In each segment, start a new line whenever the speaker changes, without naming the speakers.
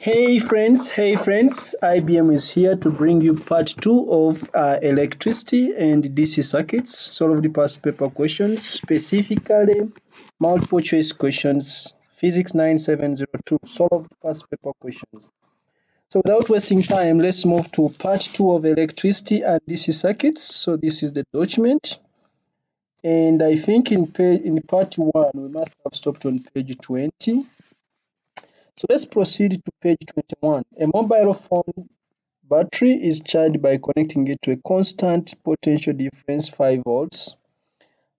Hey friends, IBM is here to bring you part 2 of electricity and DC circuits, solve the past paper questions, specifically multiple choice questions, physics 9702, solve the past paper questions. So without wasting time, let's move to part 2 of electricity and DC circuits. So this is the document. And I think in part 1, we must have stopped on page 20. So let's proceed to page 21. A mobile phone battery is charged by connecting it to a constant potential difference 5 volts.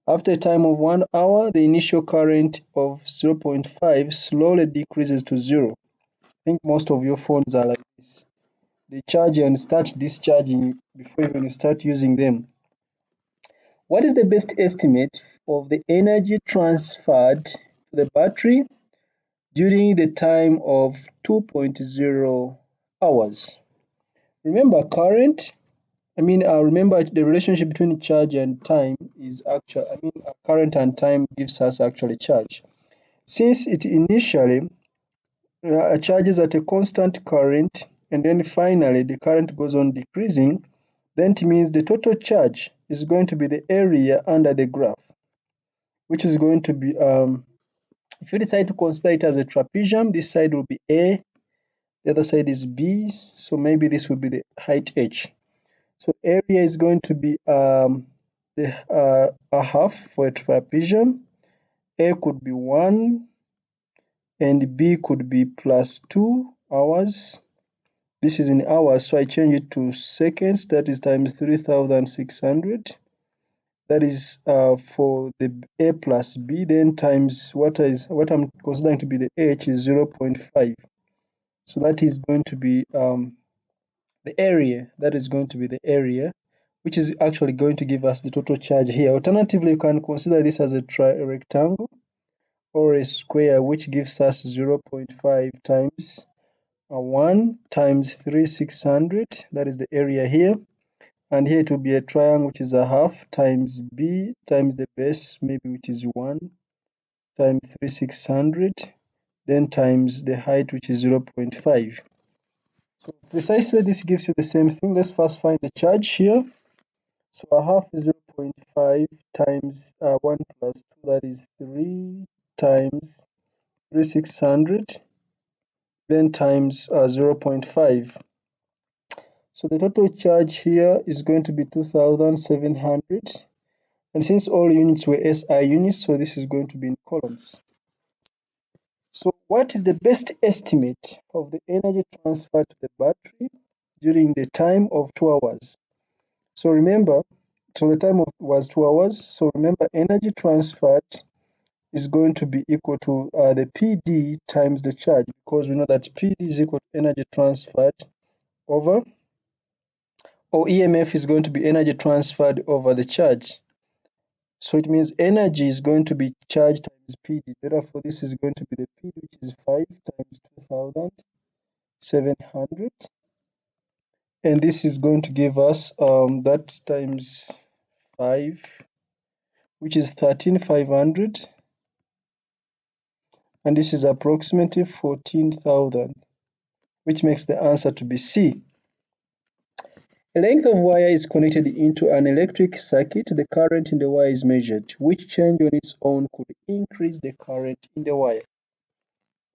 After a time of 1 hour, the initial current of 0.5 slowly decreases to 0. I think most of your phones are like this. They charge and start discharging before even you start using them. What is the best estimate of the energy transferred to the battery during the time of 2.0 hours? Remember remember the relationship between charge and time is current and time gives us actually charge. Since it initially charges at a constant current and then finally the current goes on decreasing, then it means the total charge is going to be the area under the graph, which is going to be, if you decide to consider it as a trapezium, this side will be A, the other side is B, so maybe this will be the height H. So area is going to be a half for a trapezium. A could be 1 and B could be plus 2 hours. This is in hours, so I change it to seconds. That is times 3,600. That is for the A plus B. Then times what I'm considering to be the H is 0.5. So that is going to be the area. That is going to be the area, which is actually going to give us the total charge here. Alternatively, you can consider this as a rectangle or a square, which gives us 0.5 times 1 times 3,600. That is the area here. And here it will be a triangle, which is a half times B times the base, maybe which is 1 times 3,600, then times the height, which is 0.5. So precisely this gives you the same thing. Let's first find the charge here. So a half is 0.5 times 1 plus 2, that is 3 times 3,600, then times 0.5. So the total charge here is going to be 2,700. And since all units were SI units, so this is going to be in coulombs. So what is the best estimate of the energy transferred to the battery during the time of 2 hours? So remember, so the time was 2 hours. So remember, energy transferred is going to be equal to the PD times the charge, because we know that PD is equal to energy transferred over, or e.m.f is going to be energy transferred over the charge. So it means energy is going to be charge times PD. Therefore, this is going to be the PD, which is 5 times 2,700. And this is going to give us that times 5, which is 13,500. And this is approximately 14,000, which makes the answer to be C. A length of wire is connected into an electric circuit. The current in the wire is measured. Which change on its own could increase the current in the wire?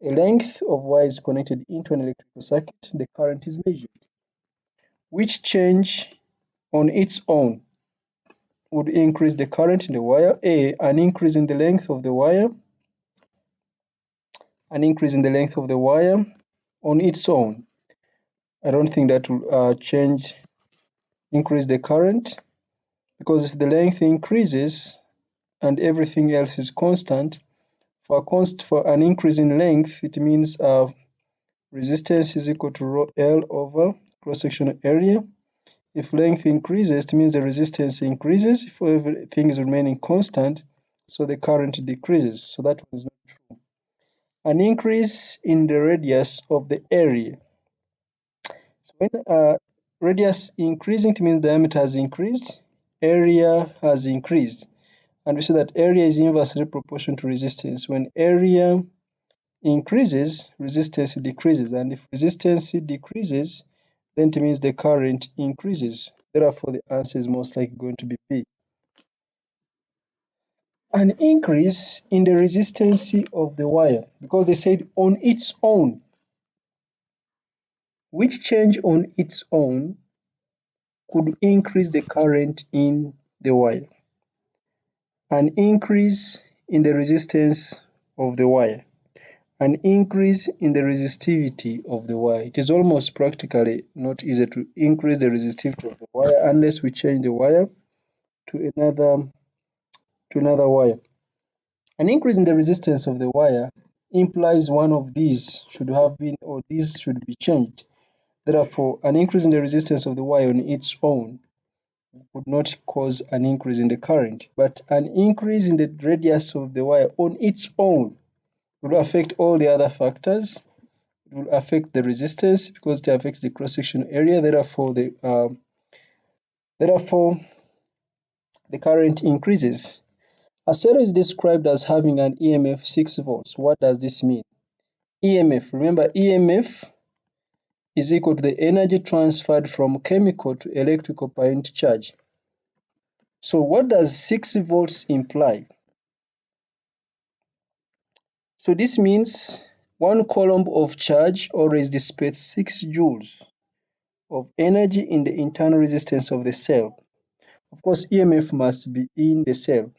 A length of wire is connected into an electrical circuit. The current is measured. Which change on its own would increase the current in the wire? A, an increase in the length of the wire. An increase in the length of the wire on its own. I don't think that will increase the current, because if the length increases and everything else is constant, for an increase in length, it means resistance is equal to rho L over cross-sectional area. If length increases, it means the resistance increases. If everything is remaining constant, so the current decreases. So that one is not true. An increase in the radius of the area. So when radius increasing, it means diameter has increased, area has increased. And we see that area is inversely proportional to resistance. When area increases, resistance decreases. And if resistance decreases, then it means the current increases. Therefore, the answer is most likely going to be B. An increase in the resistance of the wire, because they said on its own. Which change on its own could increase the current in the wire? An increase in the resistance of the wire, an increase in the resistivity of the wire. It is almost practically not easy to increase the resistivity of the wire unless we change the wire to another wire. An increase in the resistance of the wire implies one of these should have been, or these should be changed. Therefore, an increase in the resistance of the wire on its own would not cause an increase in the current, but an increase in the radius of the wire on its own will affect all the other factors. It will affect the resistance because it affects the cross-section area. Therefore, the current increases. A cell is described as having an EMF 6 volts. What does this mean? EMF. Remember, EMF is equal to the energy transferred from chemical to electrical point charge. So what does 6 volts imply? So this means one coulomb of charge always dissipates 6 joules of energy in the internal resistance of the cell. Of course, EMF must be in the cell.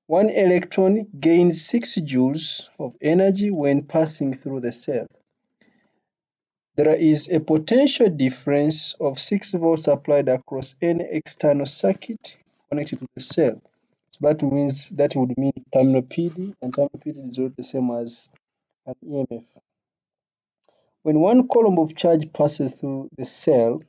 One electron gains 6 joules of energy when passing through the cell. There is a potential difference of 6 volts applied across any external circuit connected to the cell. So that would mean terminal PD, and terminal PD is not the same as an EMF. When one coulomb of charge passes through the cell,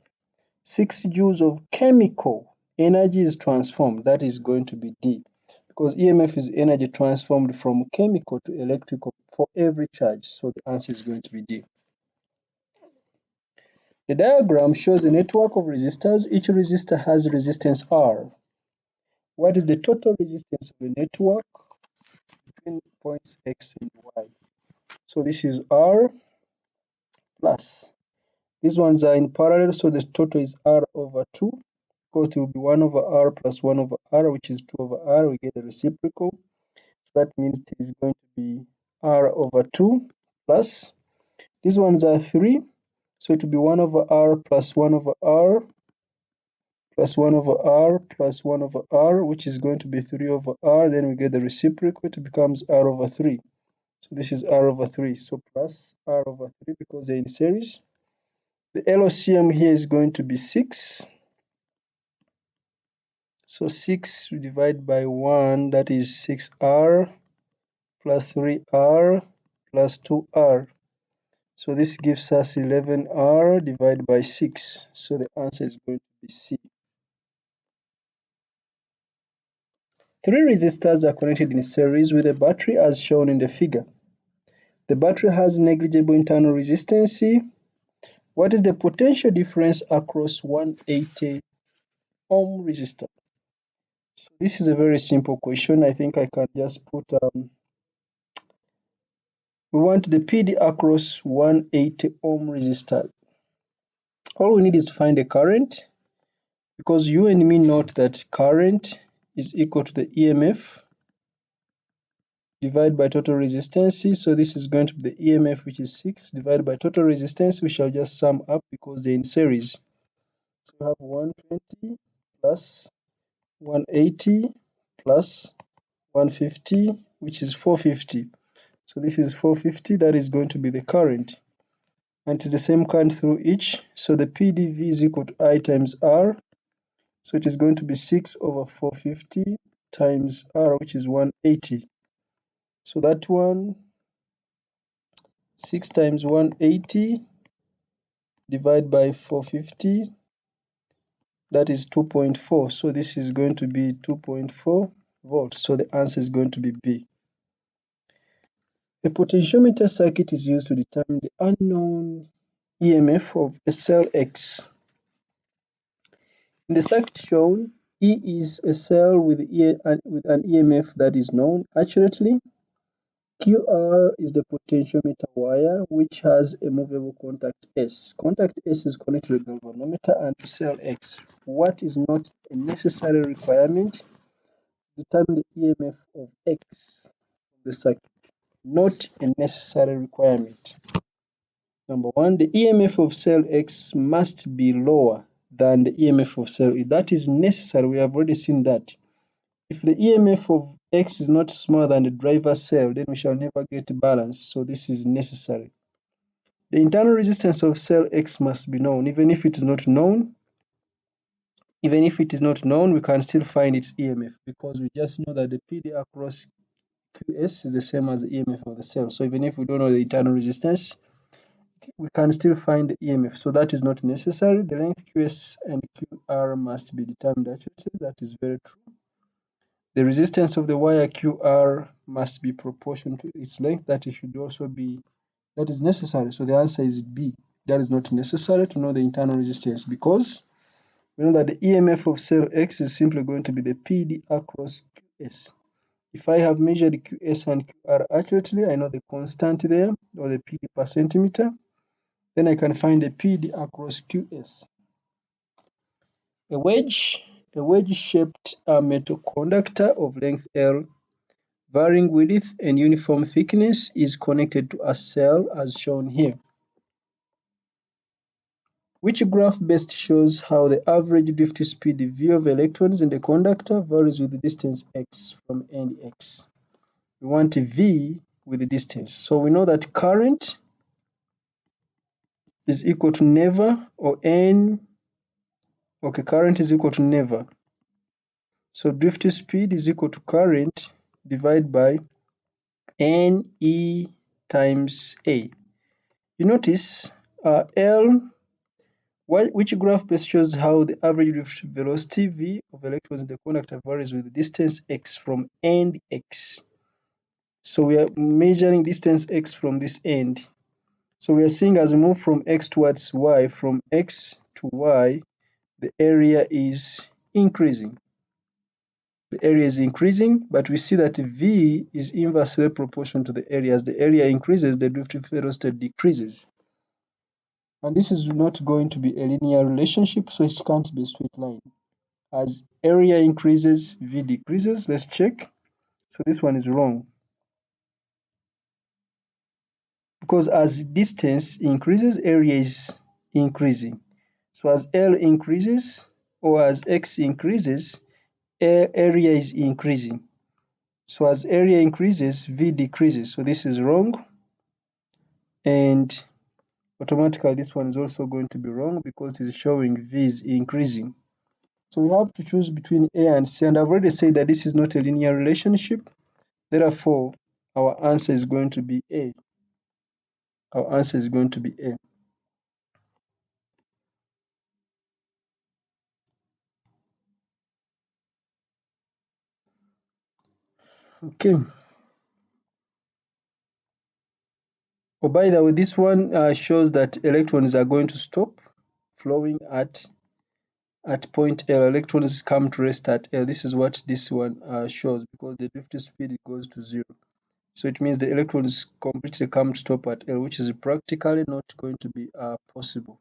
6 joules of chemical energy is transformed. That is going to be D, because EMF is energy transformed from chemical to electrical for every charge. So the answer is going to be D. The diagram shows a network of resistors. Each resistor has resistance R. What is the total resistance of a network between points X and Y? So this is R plus. These ones are in parallel, so the total is R over 2. Because it will be 1 over R plus 1 over R, which is 2 over R. We get the reciprocal. So that means it is going to be R over 2 plus. These ones are 3. So it will be 1 over R plus 1 over R plus 1 over R plus 1 over R, which is going to be 3 over R. Then we get the reciprocal. It becomes R over 3. So this is R over 3. So plus R over 3 because they're in series. The LCM here is going to be 6. So 6 we divide by 1, that is 6R plus 3R plus 2R. So this gives us 11R divided by 6. So the answer is going to be C. 3 resistors are connected in series with a battery as shown in the figure. The battery has negligible internal resistance. What is the potential difference across 180 ohm resistor? So this is a very simple question. I think I can just put, we want the PD across 180 ohm resistor. All we need is to find the current, because you and me note that current is equal to the EMF divided by total resistance. So this is going to be the EMF, which is 6, divided by total resistance. We shall just sum up because they're in series. So we have 120 plus 180 plus 150, which is 450. So this is 450. That is going to be the current. And it is the same current through each. So the PDV is equal to I times R. So it is going to be 6 over 450 times R, which is 180. So that one, 6 times 180 divided by 450, that is 2.4. So this is going to be 2.4 volts. So the answer is going to be B. A potentiometer circuit is used to determine the unknown EMF of a cell X. In the circuit shown, E is a cell with an EMF that is known accurately. QR is the potentiometer wire which has a movable contact S. Contact S is connected to the galvanometer and to cell X. What is not a necessary requirement? Determine the e.m.f. of X of the circuit. Not a necessary requirement. Number one, the e.m.f. of cell X must be lower than the e.m.f. of cell E. That is necessary. We have already seen that. If the e.m.f. of X is not smaller than the driver cell, then we shall never get balance. So this is necessary. The internal resistance of cell X must be known. Even if it is not known, we can still find its e.m.f. because we just know that the PD across QS is the same as the e.m.f. of the cell. So even if we don't know the internal resistance, we can still find the e.m.f. So that is not necessary. The length QS and QR must be determined accurately. That is very true. The resistance of the wire QR must be proportional to its length. That is necessary. So the answer is B. That is not necessary to know the internal resistance because we know that the e.m.f. of cell X is simply going to be the PD across QS. If I have measured QS and QR accurately, I know the constant there or the PD per centimeter. Then I can find the PD across QS. A wedge-shaped metal conductor of length L, varying width and uniform thickness, is connected to a cell as shown here. Which graph best shows how the average drift speed V of electrons in the conductor varies with the distance x from end x? We want V with the distance. So we know that current is equal to never or N. Okay, current is equal to never. So drift speed is equal to current divided by NE times A. You notice which graph best shows how the average drift velocity V of electrons in the conductor varies with the distance x from end x. So we are measuring distance x from this end. So we are seeing as we move from x towards y, from x to y, the area is increasing. The area is increasing, but we see that V is inversely proportional to the area. As the area increases, the drift velocity decreases. And this is not going to be a linear relationship, so it can't be a straight line. As area increases, V decreases. Let's check. So this one is wrong. Because as distance increases, area is increasing. So as L increases, or as X increases, area is increasing. So as area increases, V decreases. So this is wrong. And automatically this one is also going to be wrong because it is showing V is increasing. So we have to choose between A and C. And I've already said that this is not a linear relationship. Therefore, our answer is going to be A. Our answer is going to be A. Okay. Oh, by the way, this one shows that electrons are going to stop flowing at point L. Electrons come to rest at L. This is what this one shows because the drift speed goes to 0. So it means the electrons completely come to stop at L, which is practically not going to be possible.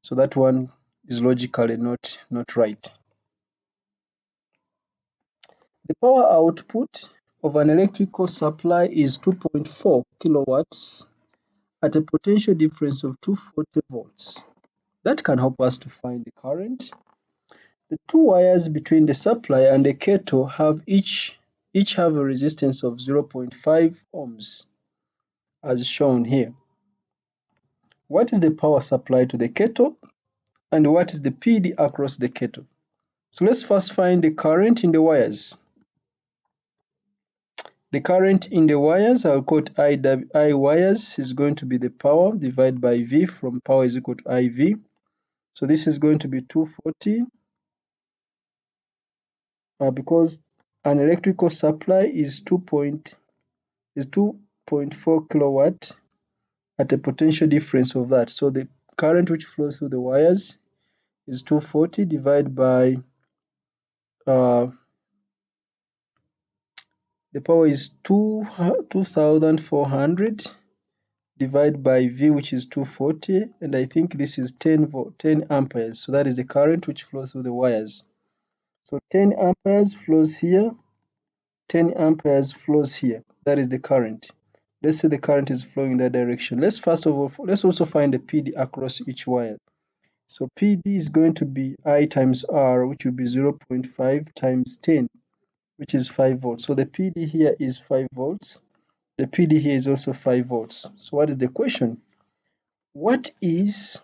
So that one is logically not right. The power output of an electrical supply is 2.4 kilowatts at a potential difference of 240 volts. That can help us to find the current. The two wires between the supply and the kettle have each have a resistance of 0.5 ohms as shown here. What is the power supply to the kettle and what is the PD across the kettle? So let's first find the current in the wires. The current in the wires, I'll call it I wires, is going to be the power divided by V from power is equal to IV. So this is going to be 240 because an electrical supply is 2.4 kilowatt at a potential difference of that. So the current which flows through the wires is 240 divided by The power is 2400 divided by V, which is 240, and I think this is 10 amperes. So that is the current which flows through the wires. So 10 amperes flows here, 10 amperes flows here. That is the current. Let's say the current is flowing in that direction. Let's also find the PD across each wire. So PD is going to be I times R, which will be 0.5 times 10, which is 5 volts. So the PD here is 5 volts. The PD here is also 5 volts. So what is the question? What is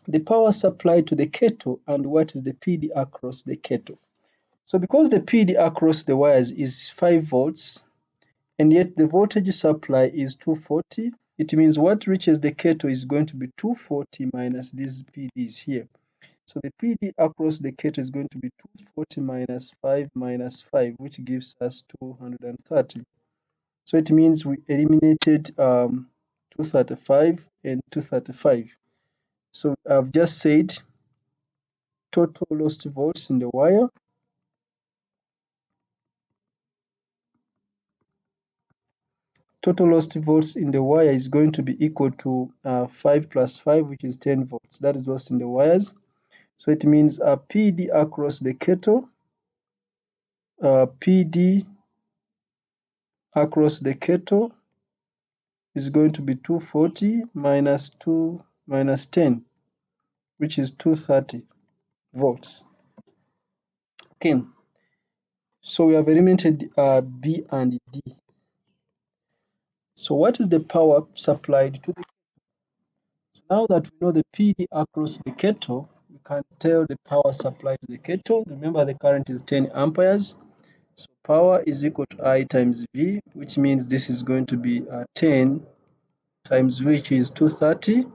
the power supplied to the kettle and what is the PD across the kettle? So because the PD across the wires is 5 volts and yet the voltage supply is 240, it means what reaches the kettle is going to be 240 minus these PDs here. So the PD across the kettle is going to be 240 minus 5, which gives us 230. So it means we eliminated 235 and 235. So I've just said total lost volts in the wire. Total lost volts in the wire is going to be equal to 5 plus 5, which is 10 volts. That is lost in the wires. So it means PD across the kettle, PD across the kettle is going to be 240 minus 10, which is 230 volts. Okay, so we have eliminated B and D. So what is the power supplied to the So now that we know the PD across the kettle, we can tell the power supplied to the kettle. Remember the current is 10 amperes. So power is equal to I times V, which means this is going to be 10 times V, which is 230.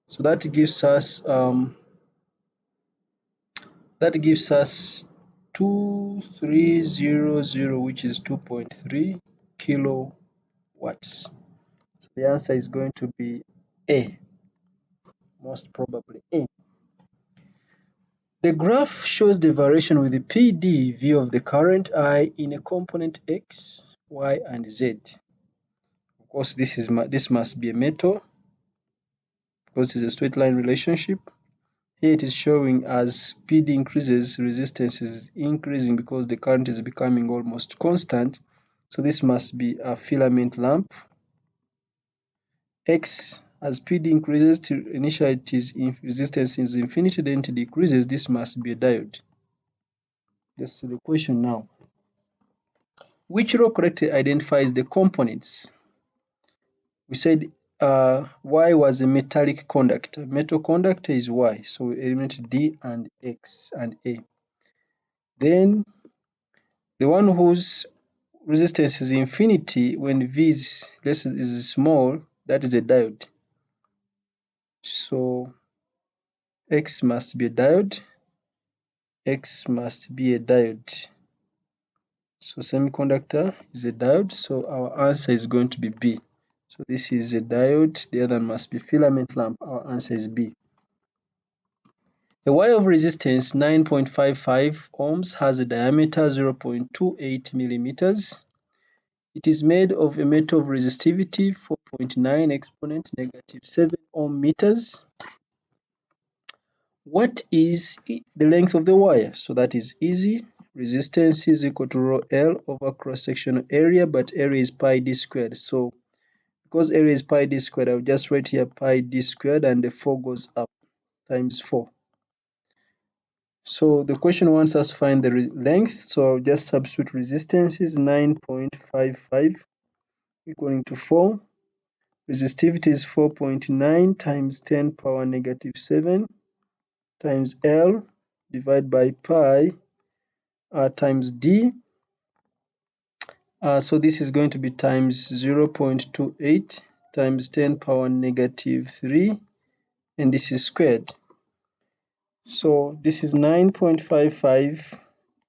So that gives us 2300, which is 2.3 kilowatts. So the answer is going to be A, most probably A. The graph shows the variation with the PD view of the current I in a component X, Y, and Z. Of course, this must be a metal because it's a straight line relationship. Here it is showing as PD increases, resistance is increasing because the current is becoming almost constant. So this must be a filament lamp. X, as PD increases to initially it is resistance is infinity, then it decreases. This must be a diode. Let's see the question now. Which row correctly identifies the components? We said Y was a metallic conductor. Metal conductor is Y, so we eliminate D and X and A. Then the one whose resistance is infinity when V is small, that is a diode. So X must be a diode. X must be a diode. So semiconductor is a diode, so our answer is going to be B. So this is a diode, the other must be filament lamp. Our answer is B. A wire of resistance 9.55 ohms has a diameter 0.28 millimeters. It is made of a metal of resistivity 4.9 exponent negative 7 ohm meters. What is the length of the wire? So that is easy. Resistance is equal to rho L over cross-sectional area, but area is pi d squared. So because area is pi d squared, I'll just write here pi d squared and the 4 goes up times 4. So the question wants us to find the length. So I'll just substitute resistance is 9.55 equaling to 4. Resistivity is 4.9 times 10 power negative 7 times L divided by pi times D. So this is going to be times 0.28 times 10 power negative 3 and this is squared. So this is 9.55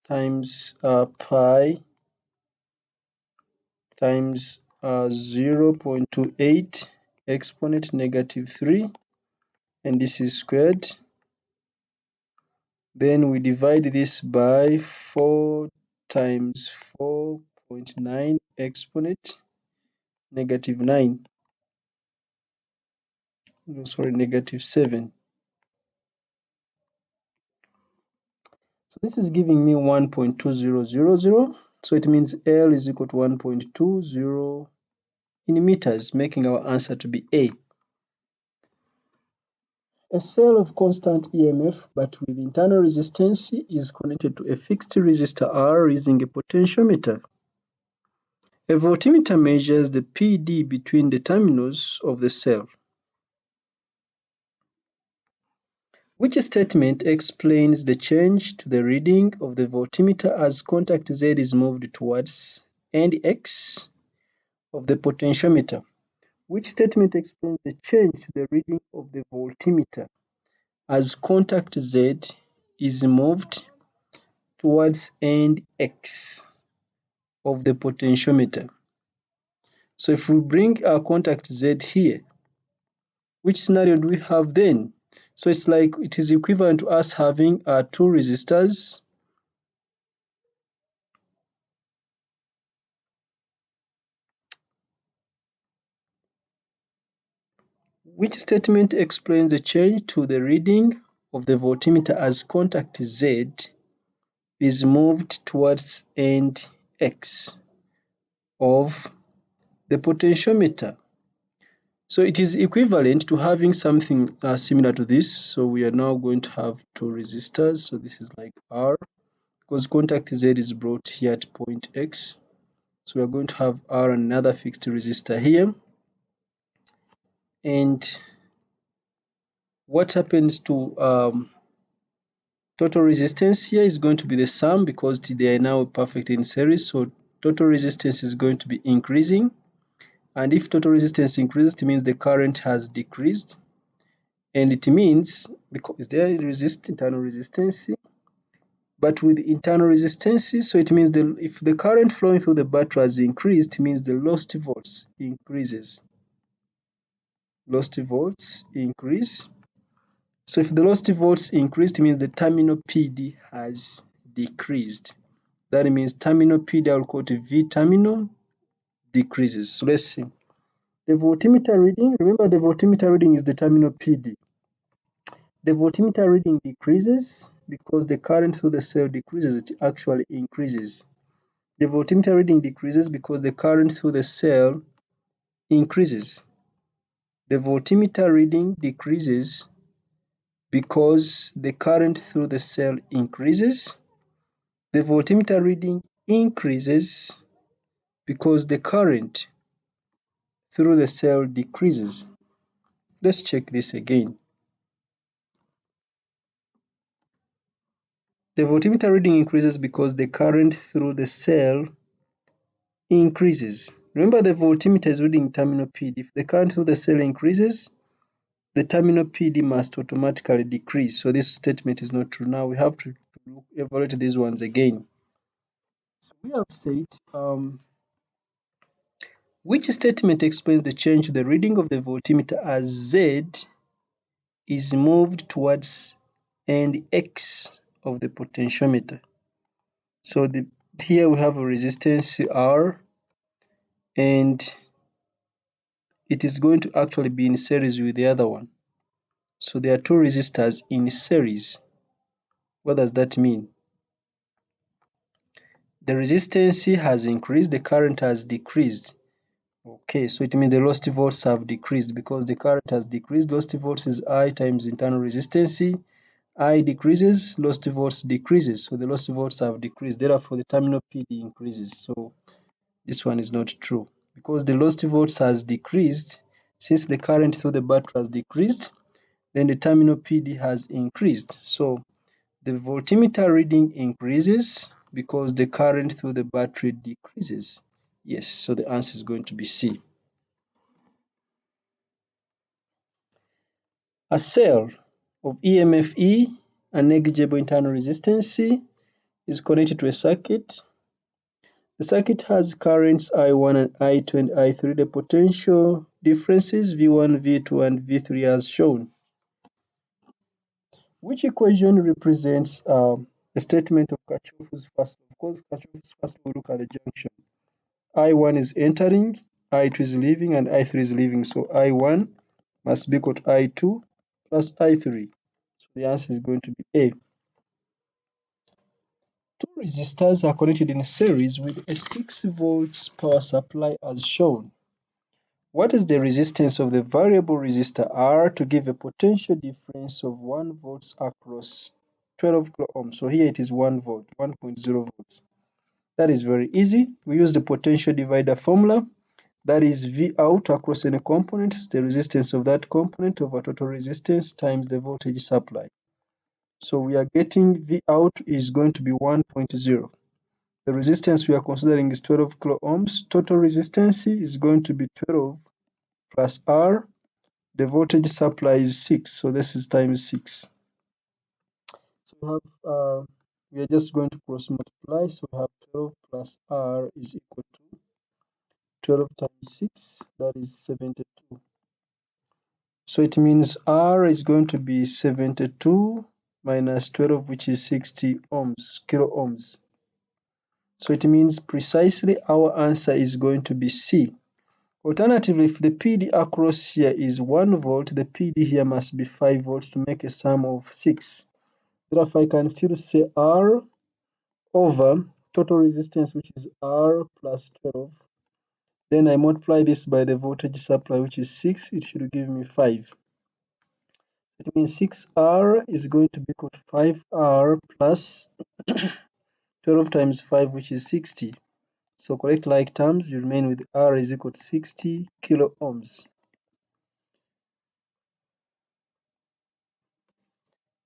times pi times 0.28 exponent negative 3 and this is squared. Then we divide this by 4 times 4 0.9 exponent negative 9. No, sorry, negative 7. So this is giving me 1.2000. So it means L is equal to 1.20 in meters, making our answer to be A. A cell of constant e.m.f. but with internal resistance is connected to a fixed resistor R using a potentiometer. A voltmeter measures the PD between the terminals of the cell. Which statement explains the change to the reading of the voltmeter as contact Z is moved towards end X of the potentiometer? Which statement explains the change to the reading of the voltmeter as contact Z is moved towards end X of the potentiometer? So if we bring our contact Z here, which scenario do we have then? So it's like it is equivalent to us having two resistors. Which statement explains the change to the reading of the voltmeter as contact Z is moved towards end X of the potentiometer? So it is equivalent to having something similar to this. So we are now going to have two resistors. So this is like R, because contact Z is brought here at point X. So we are going to have R and another fixed resistor here. And what happens to total resistance here is going to be the sum, because they are now perfect in series. So total resistance is going to be increasing. And if total resistance increases, it means the current has decreased. And it means, because there is internal resistance, but with internal resistance, so it means if the current flowing through the battery has increased, it means the lost volts increases. Lost volts increase. So if the lost volts increased, it means the terminal PD has decreased. That means terminal PD, I'll call it V terminal, decreases. So let's see. The voltmeter reading, remember the voltmeter reading is the terminal PD. The voltmeter reading decreases because the current through the cell decreases, it actually increases. The voltmeter reading decreases because the current through the cell increases. The voltmeter reading decreases because the current through the cell increases. The voltmeter reading increases because the current through the cell decreases. Let's check this again. The voltmeter reading increases because the current through the cell increases. Remember, the voltmeter is reading terminal PD. If the current through the cell increases, the terminal PD must automatically decrease. So this statement is not true. Now we have to evaluate these ones again. So we have said, which statement explains the change to the reading of the voltmeter as Z is moved towards end X of the potentiometer? So here we have a resistance R, and it is going to actually be in series with the other one. So there are two resistors in series. What does that mean? The resistance has increased, the current has decreased. Okay, so it means the lost volts have decreased because the current has decreased. Lost volts is I times internal resistance. I decreases, lost volts decreases. So the lost volts have decreased. Therefore, the terminal PD increases. So this one is not true because the lost volts has decreased. Since the current through the battery has decreased, then the terminal PD has increased. So the voltmeter reading increases because the current through the battery decreases. Yes, so the answer is going to be C. A cell of e.m.f. E and negligible internal resistance is connected to a circuit. The circuit has currents I1 and I2 and I3. The potential differences V1, V2, and V3 as shown. Which equation represents a statement of Kirchhoff's first law? Of course, Kirchhoff's first law, look at the junction. I1 is entering, I2 is leaving, and I3 is leaving. So I1 must be equal to I2 plus I3. So the answer is going to be A. Two resistors are connected in series with a 6 volts power supply as shown. What is the resistance of the variable resistor R to give a potential difference of 1 volts across 12 kilo ohms? So here it is 1 volt, 1.0 volts. That is very easy. We use the potential divider formula. That is V out across any component, the resistance of that component over total resistance times the voltage supply. So we are getting V out is going to be 1.0. The resistance we are considering is 12 kilo ohms. Total resistance is going to be 12 plus R. The voltage supply is 6, so this is times 6. So we are just going to cross multiply. So we have 12 plus R is equal to 12 times 6, that is 72. So it means R is going to be 72 minus 12, which is 60 ohms, kilo ohms. So it means precisely our answer is going to be C. Alternatively, if the PD across here is 1 volt, the PD here must be 5 volts to make a sum of 6. Therefore, I can still say R over total resistance, which is R plus 12. Then I multiply this by the voltage supply, which is 6. It should give me 5. It means 6R is going to be equal to 5R plus 12 times 5, which is 60. So correct like terms, you remain with R is equal to 60 kilo ohms.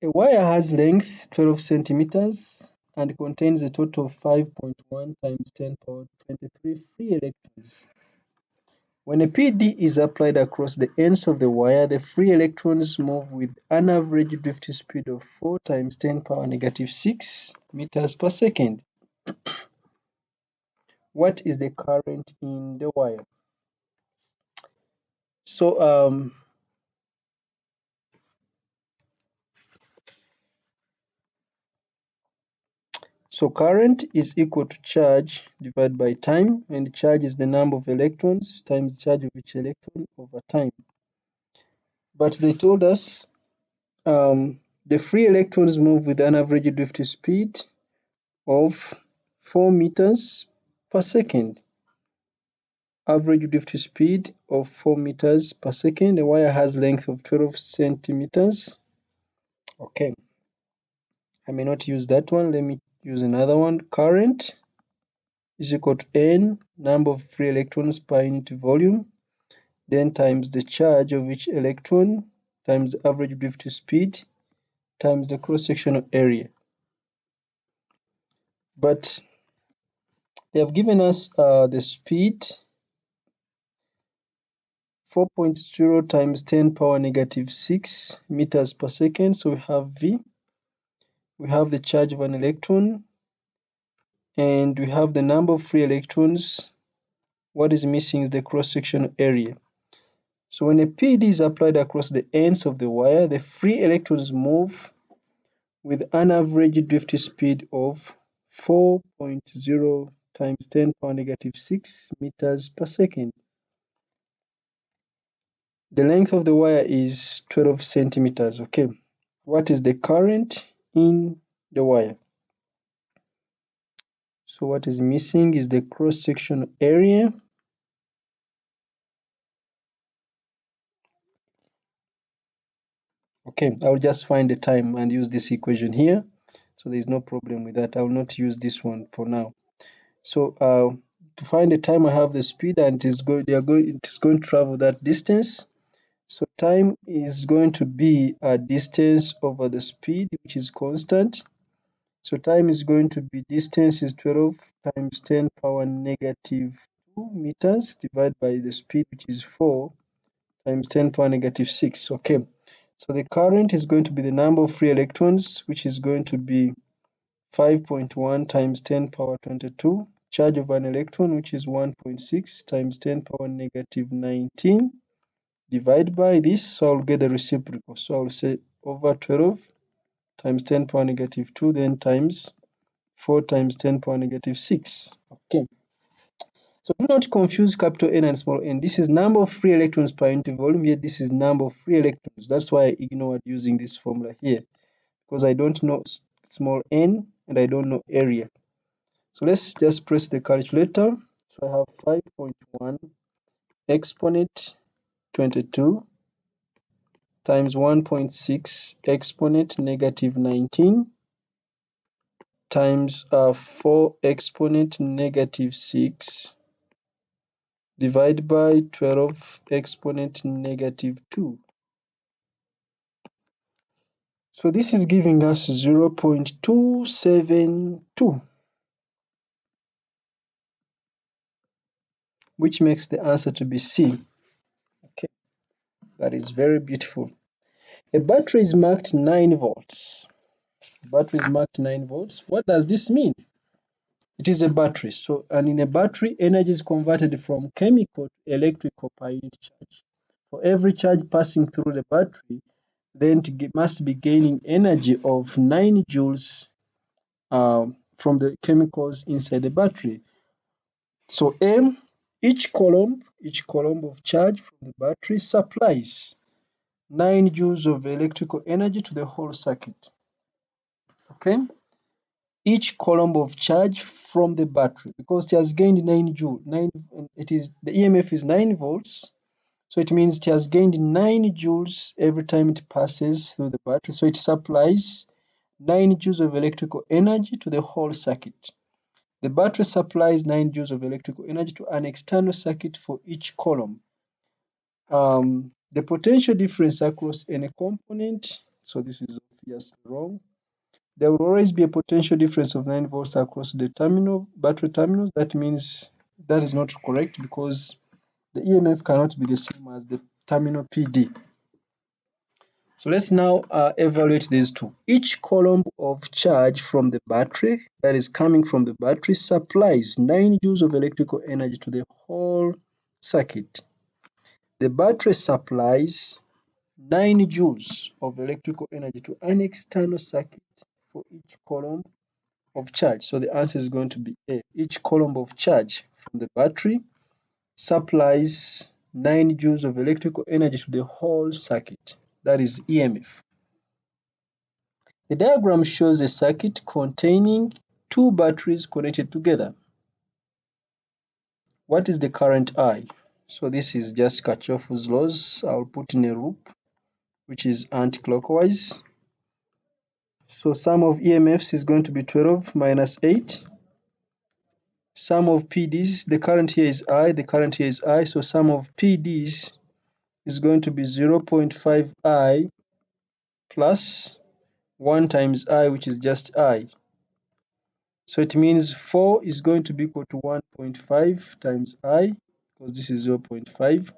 A wire has length 12 centimeters and contains a total of 5.1 times 10 power 23 free electrons. When a PD is applied across the ends of the wire, the free electrons move with an average drift speed of 4 times 10 power negative 6 meters per second. What is the current in the wire? So current is equal to charge divided by time, and charge is the number of electrons times the charge of each electron over time. But they told us the free electrons move with an average drift speed of 4 meters per second. Average drift speed of 4 meters per second. The wire has length of 12 centimeters. Okay, I may not use that one. Let me use another one. Current is equal to N, number of free electrons per unit volume, then times the charge of each electron, times the average drift speed, times the cross-sectional area. But they have given us the speed 4.0 times 10 power negative 6 meters per second. So we have V, we have the charge of an electron, and we have the number of free electrons. What is missing is the cross-sectional area. So when a PD is applied across the ends of the wire, the free electrons move with an average drift speed of 4.0 times 10 power negative 6 meters per second. The length of the wire is 12 centimeters. Okay, what is the current in the wire? So what is missing is the cross-sectional area. Okay, I'll just find the time and use this equation here. So there's no problem with that. I will not use this one for now. So to find the time, I have the speed, and it's going to travel that distance. So time is going to be a distance over the speed, which is constant. So time is going to be distance is 12 times 10 power negative 2 meters divided by the speed, which is 4 times 10 power negative 6. Okay, so the current is going to be the number of free electrons, which is going to be 5.1 times 10 power 22. Charge of an electron, which is 1.6 times 10 power negative 19. Divide by this, so I'll get the reciprocal. So I'll say over 12 times 10 power negative 2, then times 4 times 10 power negative 6. Okay. So do not confuse capital N and small n. This is number of free electrons per unit volume, yet this is number of free electrons. That's why I ignored using this formula here, because I don't know small n and I don't know area. So let's just press the calculator. So I have 5.1 exponent 22 times 1.6 exponent negative 19 times 4 exponent negative 6 divided by 12 exponent negative 2. So this is giving us 0.272, which makes the answer to be C. Okay, that is very beautiful. A battery is marked 9 volts. A battery is marked 9 volts. What does this mean? It is a battery. So, and in a battery, energy is converted from chemical to electrical per unit charge. For every charge passing through the battery, then it must be gaining energy of 9 joules from the chemicals inside the battery. So M, each column of charge from the battery supplies 9 joules of electrical energy to the whole circuit. Okay, each column of charge from the battery, because it has gained 9 joules. The EMF is 9 volts, so it means it has gained 9 joules every time it passes through the battery. So it supplies 9 joules of electrical energy to the whole circuit. The battery supplies 9 joules of electrical energy to an external circuit for each column. The potential difference across any component, so this is obviously wrong. There will always be a potential difference of 9 volts across the battery terminals. That means that is not correct, because the EMF cannot be the same as the terminal PD. So let's now evaluate these two. Each column of charge from the battery, that is coming from the battery, supplies 9 joules of electrical energy to the whole circuit. The battery supplies 9 joules of electrical energy to an external circuit for each column of charge. So the answer is going to be A. Each column of charge from the battery supplies 9 joules of electrical energy to the whole circuit. That is EMF. The diagram shows a circuit containing 2 batteries connected together. What is the current I? So this is just Kirchhoff's laws. I'll put in a loop which is anti-clockwise. So sum of EMFs is going to be 12 minus 8. Sum of PDs, the current here is I, the current here is I, so sum of PDs is going to be 0.5 I plus 1 times I, which is just I. So it means 4 is going to be equal to 1.5 times I, because this is 0.5.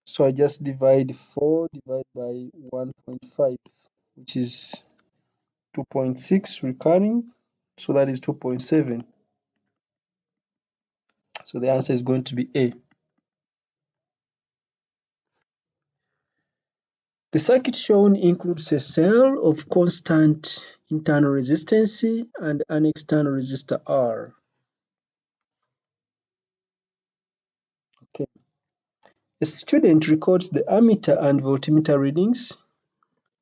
So I just divide 4 divided by 1.5, which is 2.6 recurring. So that is 2.7. So the answer is going to be A. The circuit shown includes a cell of constant internal resistance and an external resistor R. Okay. The student records the ammeter and voltmeter readings.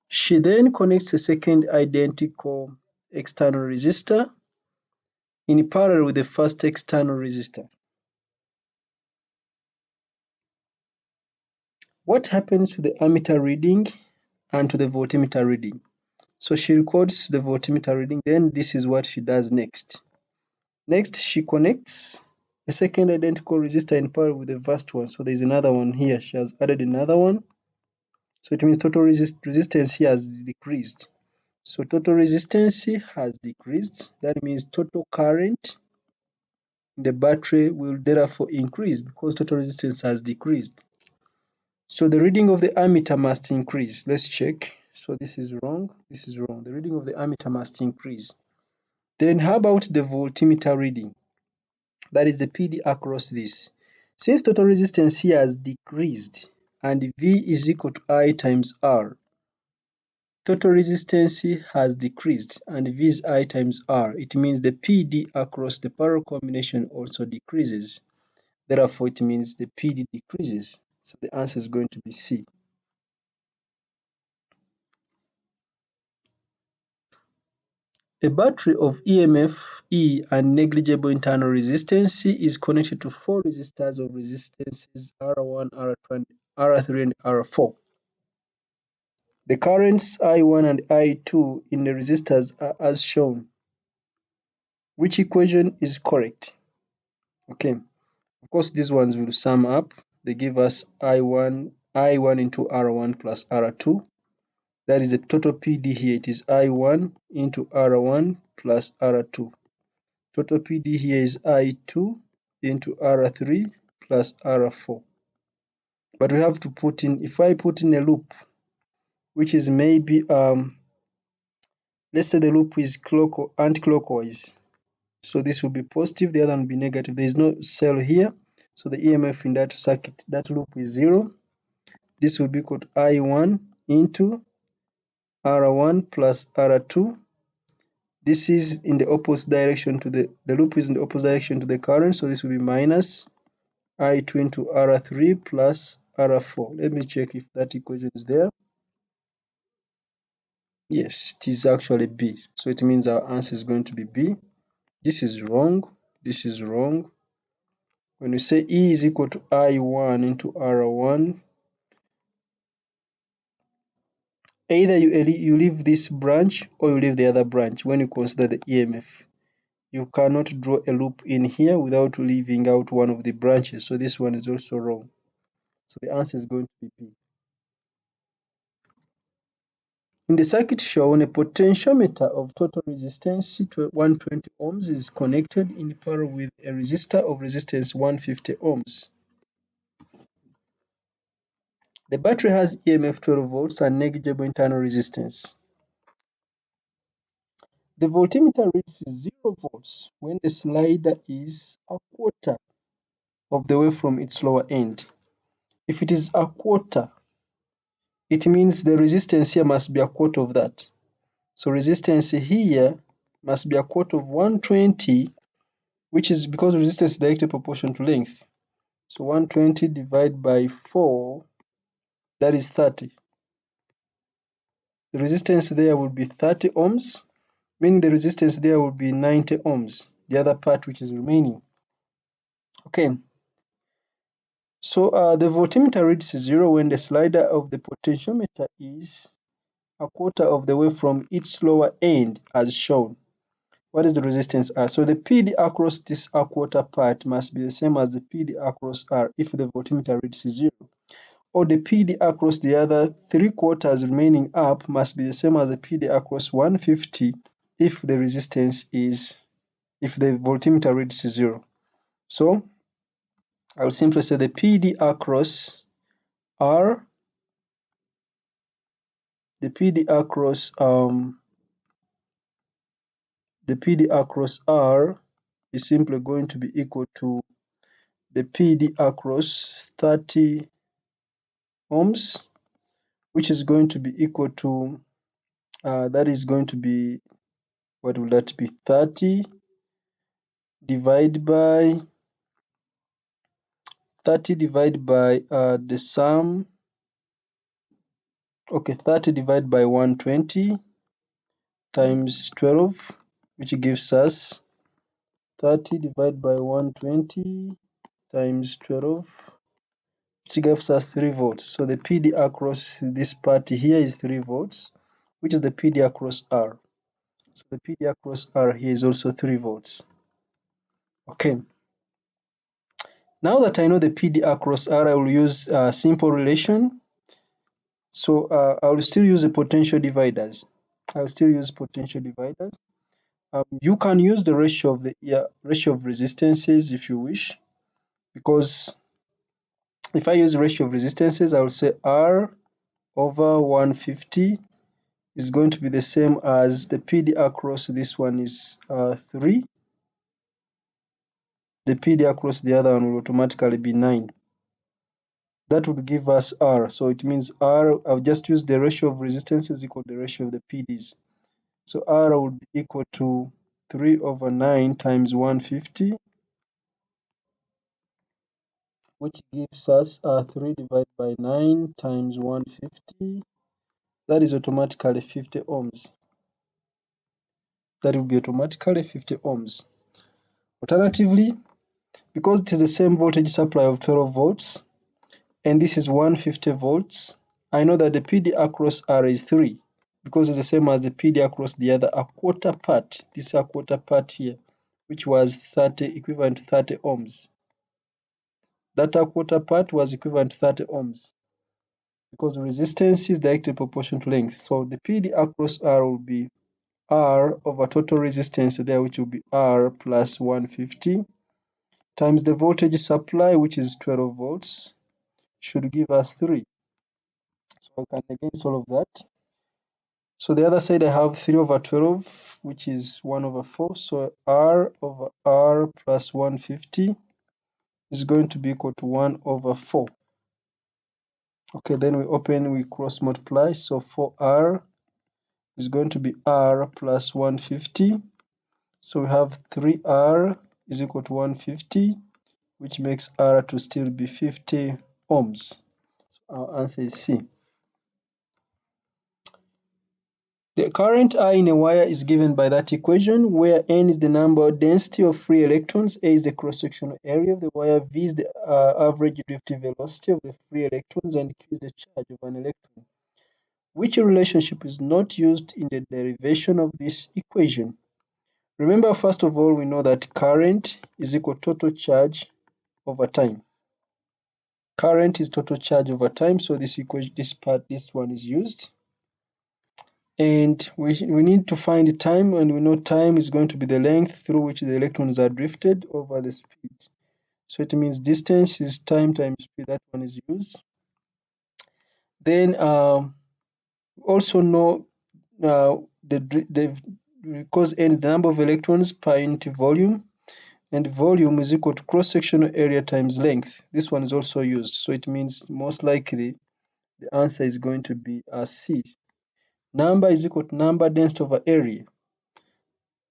She then connects a second identical external resistor in parallel with the first external resistor. What happens to the ammeter reading and to the voltmeter reading? So she records the voltmeter reading, then this is what she does next. Next, she connects a second identical resistor in parallel with the first one. So there's another one here. She has added another one. So it means total resistance here has decreased. So total resistance has decreased. That means total current in the battery will therefore increase because total resistance has decreased. So the reading of the ammeter must increase. Let's check. So this is wrong. This is wrong. The reading of the ammeter must increase. Then how about the voltmeter reading? That is the PD across this. Since total resistance here has decreased and V is equal to I times R, total resistance has decreased and V is I times R. It means the PD across the parallel combination also decreases. Therefore, it means the PD decreases. So the answer is going to be C. A battery of e.m.f. E and negligible internal resistance C is connected to 4 resistors of resistances R1, R2, R3, and R4. The currents I1 and I2 in the resistors are as shown. Which equation is correct? Okay, of course these ones will sum up. They give us I1 into R1 plus R2. That is the total PD here. It is I1 into R1 plus R2. Total PD here is I2 into R3 plus R4. But we have to put in, if I put in a loop, which is maybe, let's say the loop is anti-clockwise. So this will be positive, the other one will be negative. There is no cell here. So the EMF in that circuit, that loop is 0. This will be equal to I1 into R1 plus R2. This is in the opposite direction to the loop is in the opposite direction to the current. So this will be minus I2 into R3 plus R4. Let me check if that equation is there. Yes, it is actually B. So it means our answer is going to be B. This is wrong. This is wrong. When you say E is equal to I1 into R1, either you leave this branch or you leave the other branch when you consider the EMF. You cannot draw a loop in here without leaving out one of the branches. So this one is also wrong. So the answer is going to be B. In the circuit shown, a potentiometer of total resistance to 120 ohms is connected in parallel with a resistor of resistance 150 ohms. The battery has EMF 12 volts and negligible internal resistance. The voltmeter reads 0 volts when the slider is a quarter of the way from its lower end. If it is a quarter, it means the resistance here must be a quarter of that. So resistance here must be a quarter of 120, which is because resistance is directly proportional to length. So 120 divided by 4, that is 30. The resistance there will be 30 ohms, meaning the resistance there will be 90 ohms, the other part which is remaining. Okay, so the voltmeter reads 0 when the slider of the potentiometer is a quarter of the way from its lower end as shown. What is the resistance R? So the PD across this R quarter part must be the same as the PD across R if the voltmeter reads 0. Or the PD across the other 3 quarters remaining up must be the same as the PD across 150 if the resistance is, if the voltmeter reads 0. So I will simply say the PD across R, the PD across R is simply going to be equal to the PD across 30 ohms, which is going to be equal to, that is going to be, what will that be? 30 divided by the sum, okay, 30 divided by 120 times 12, which gives us 30 divided by 120 times 12, which gives us 3 volts. So the PD across this part here is 3 volts, which is the PD across R. So the PD across R here is also 3 volts. Okay. Now that I know the PD across R, I will use a simple relation. So I will still use the potential dividers. I will still use potential dividers. You can use the ratio of ratio of resistances if you wish, because if I use ratio of resistances, I will say R over 150 is going to be the same as the PD across this one is 3. The PD across the other one will automatically be 9. That would give us R. So it means R, I'll just use the ratio of resistances equal to the ratio of the PDs. So R would be equal to 3 over 9 times 150 which gives us 3 divided by 9 times 150. That is automatically 50 ohms. That will be automatically 50 ohms. Alternatively, because it is the same voltage supply of 12 volts, and this is 150 volts, I know that the PD across R is 3, because it's the same as the PD across the other a quarter part. This is a quarter part here, which was 30, equivalent to 30 ohms. That a quarter part was equivalent to 30 ohms, because resistance is directly proportional to length. So the PD across R will be R over total resistance there, which will be R plus 150, times the voltage supply, which is 12 volts, should give us 3. So I can again solve that. So the other side I have 3 over 12, which is 1 over 4. So R over R plus 150 is going to be equal to 1 over 4. Okay, then we cross multiply. So 4R is going to be R plus 150. So we have 3R is equal to 150, which makes R to still be 50 ohms. So our answer is C. The current I in a wire is given by that equation, where N is the number or density of free electrons, A is the cross-sectional area of the wire, V is the average drifting velocity of the free electrons, and Q is the charge of an electron. Which relationship is not used in the derivation of this equation? Remember, first of all, we know that current is equal to total charge over time. Current is total charge over time, so this equation, this one is used. And we need to find the time, and we know time is going to be the length through which the electrons are drifted over the speed. So it means distance is time times speed. That one is used. Then also know because N is the number of electrons per unit volume, and volume is equal to cross-sectional area times length. This one is also used. So it means most likely the answer is going to be C. Number is equal to number density over area.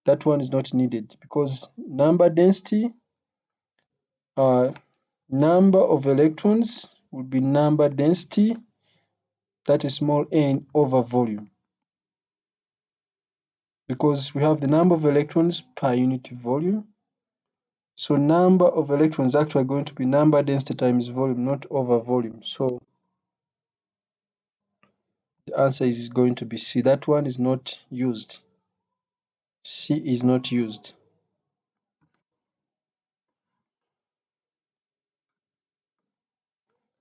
That one is not needed, because number density, number of electrons would be number density, that is small n, over volume, because we have the number of electrons per unit volume. So number of electrons is actually going to be number density times volume, not over volume. So the answer is going to be C. That one is not used. C is not used.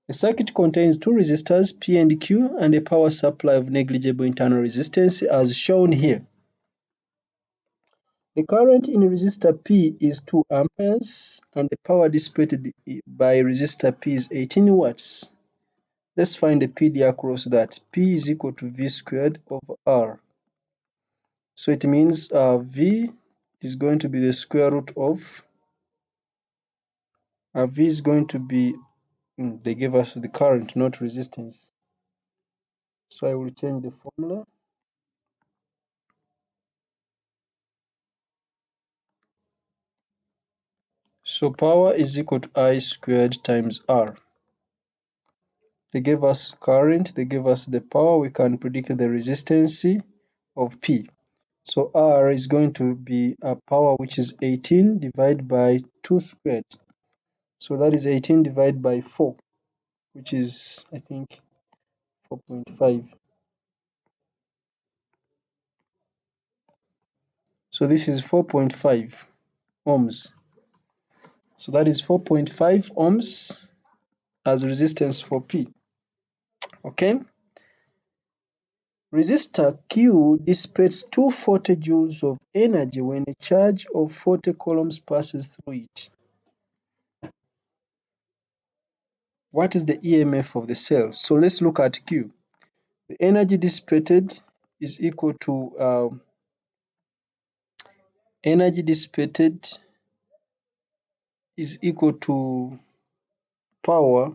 A circuit contains two resistors, P and Q, and a power supply of negligible internal resistance as shown here. The current in resistor P is 2 amperes and the power dissipated by resistor P is 18 watts. Let's find the PD across that. P is equal to V squared over R. So it means V is going to be the square root of, V is going to be, they gave us the current, not resistance. So I will change the formula. So power is equal to I squared times R. They gave us current, they gave us the power, we can predict the resistance of P. So R is going to be a power which is 18 divided by 2 squared. So that is 18 divided by 4, which is, I think, 4.5. So this is 4.5 ohms. So that is 4.5 ohms as resistance for P. Okay. Resistor Q dissipates 240 joules of energy when a charge of 40 coulombs passes through it. What is the e.m.f. of the cell? So let's look at Q. The energy dissipated is equal to power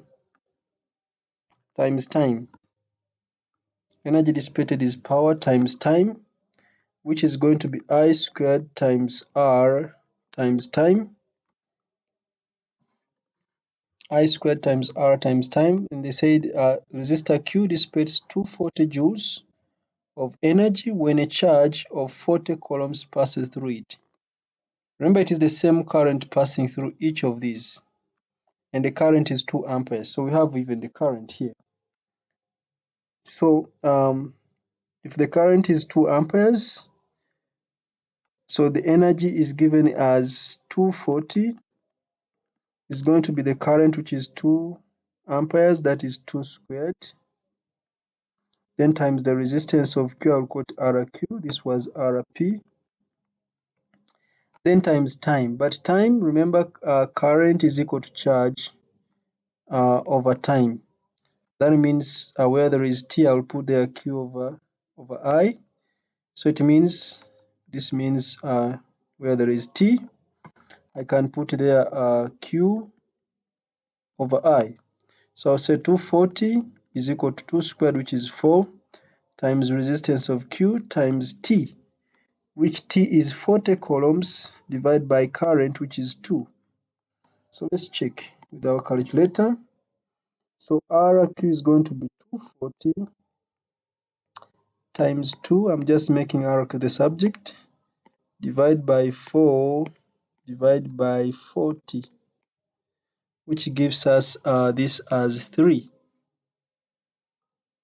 times time. Energy dissipated is power times time, which is going to be I squared times R times time. I squared times R times time, and they said resistor Q dissipates 240 joules of energy when a charge of 40 coulombs passes through it. Remember, it is the same current passing through each of these, and the current is 2 amperes. So we have even the current here. So if the current is 2 amperes, so the energy is given as 240 is going to be the current, which is 2 amperes, that is 2 squared, then times the resistance of Q, I'll quote RQ, this was RP, then times time. But time, remember, current is equal to charge over time. That means where there is T, I'll put there Q over I. So it means, this means where there is T, I can put there Q over I. So I'll say 240 is equal to 2 squared, which is 4, times resistance of Q times T, which T is 40 coulombs, divided by current, which is 2. So let's check with our calculator. So RQ is going to be 240 times 2, I'm just making RQ the subject, divide by 4, divide by 40, which gives us this as 3.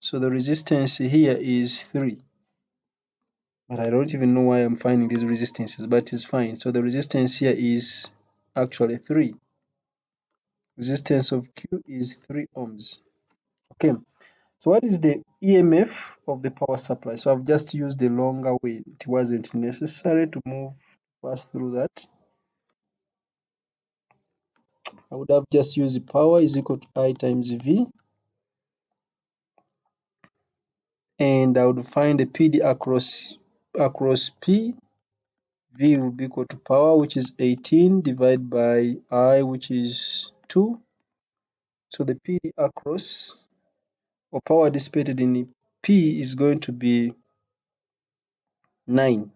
So the resistance here is 3. But I don't even know why I'm finding these resistances, but it's fine. So the resistance here is actually 3. Resistance of Q is 3 ohms. Okay, so what is the EMF of the power supply? So I've just used the longer way. It wasn't necessary to pass through that. I would have just used the power is equal to I times V, and I would find the PD across P. V will be equal to power, which is 18, divided by I, which is 2. So the PD across, or power dissipated in P, is going to be 9.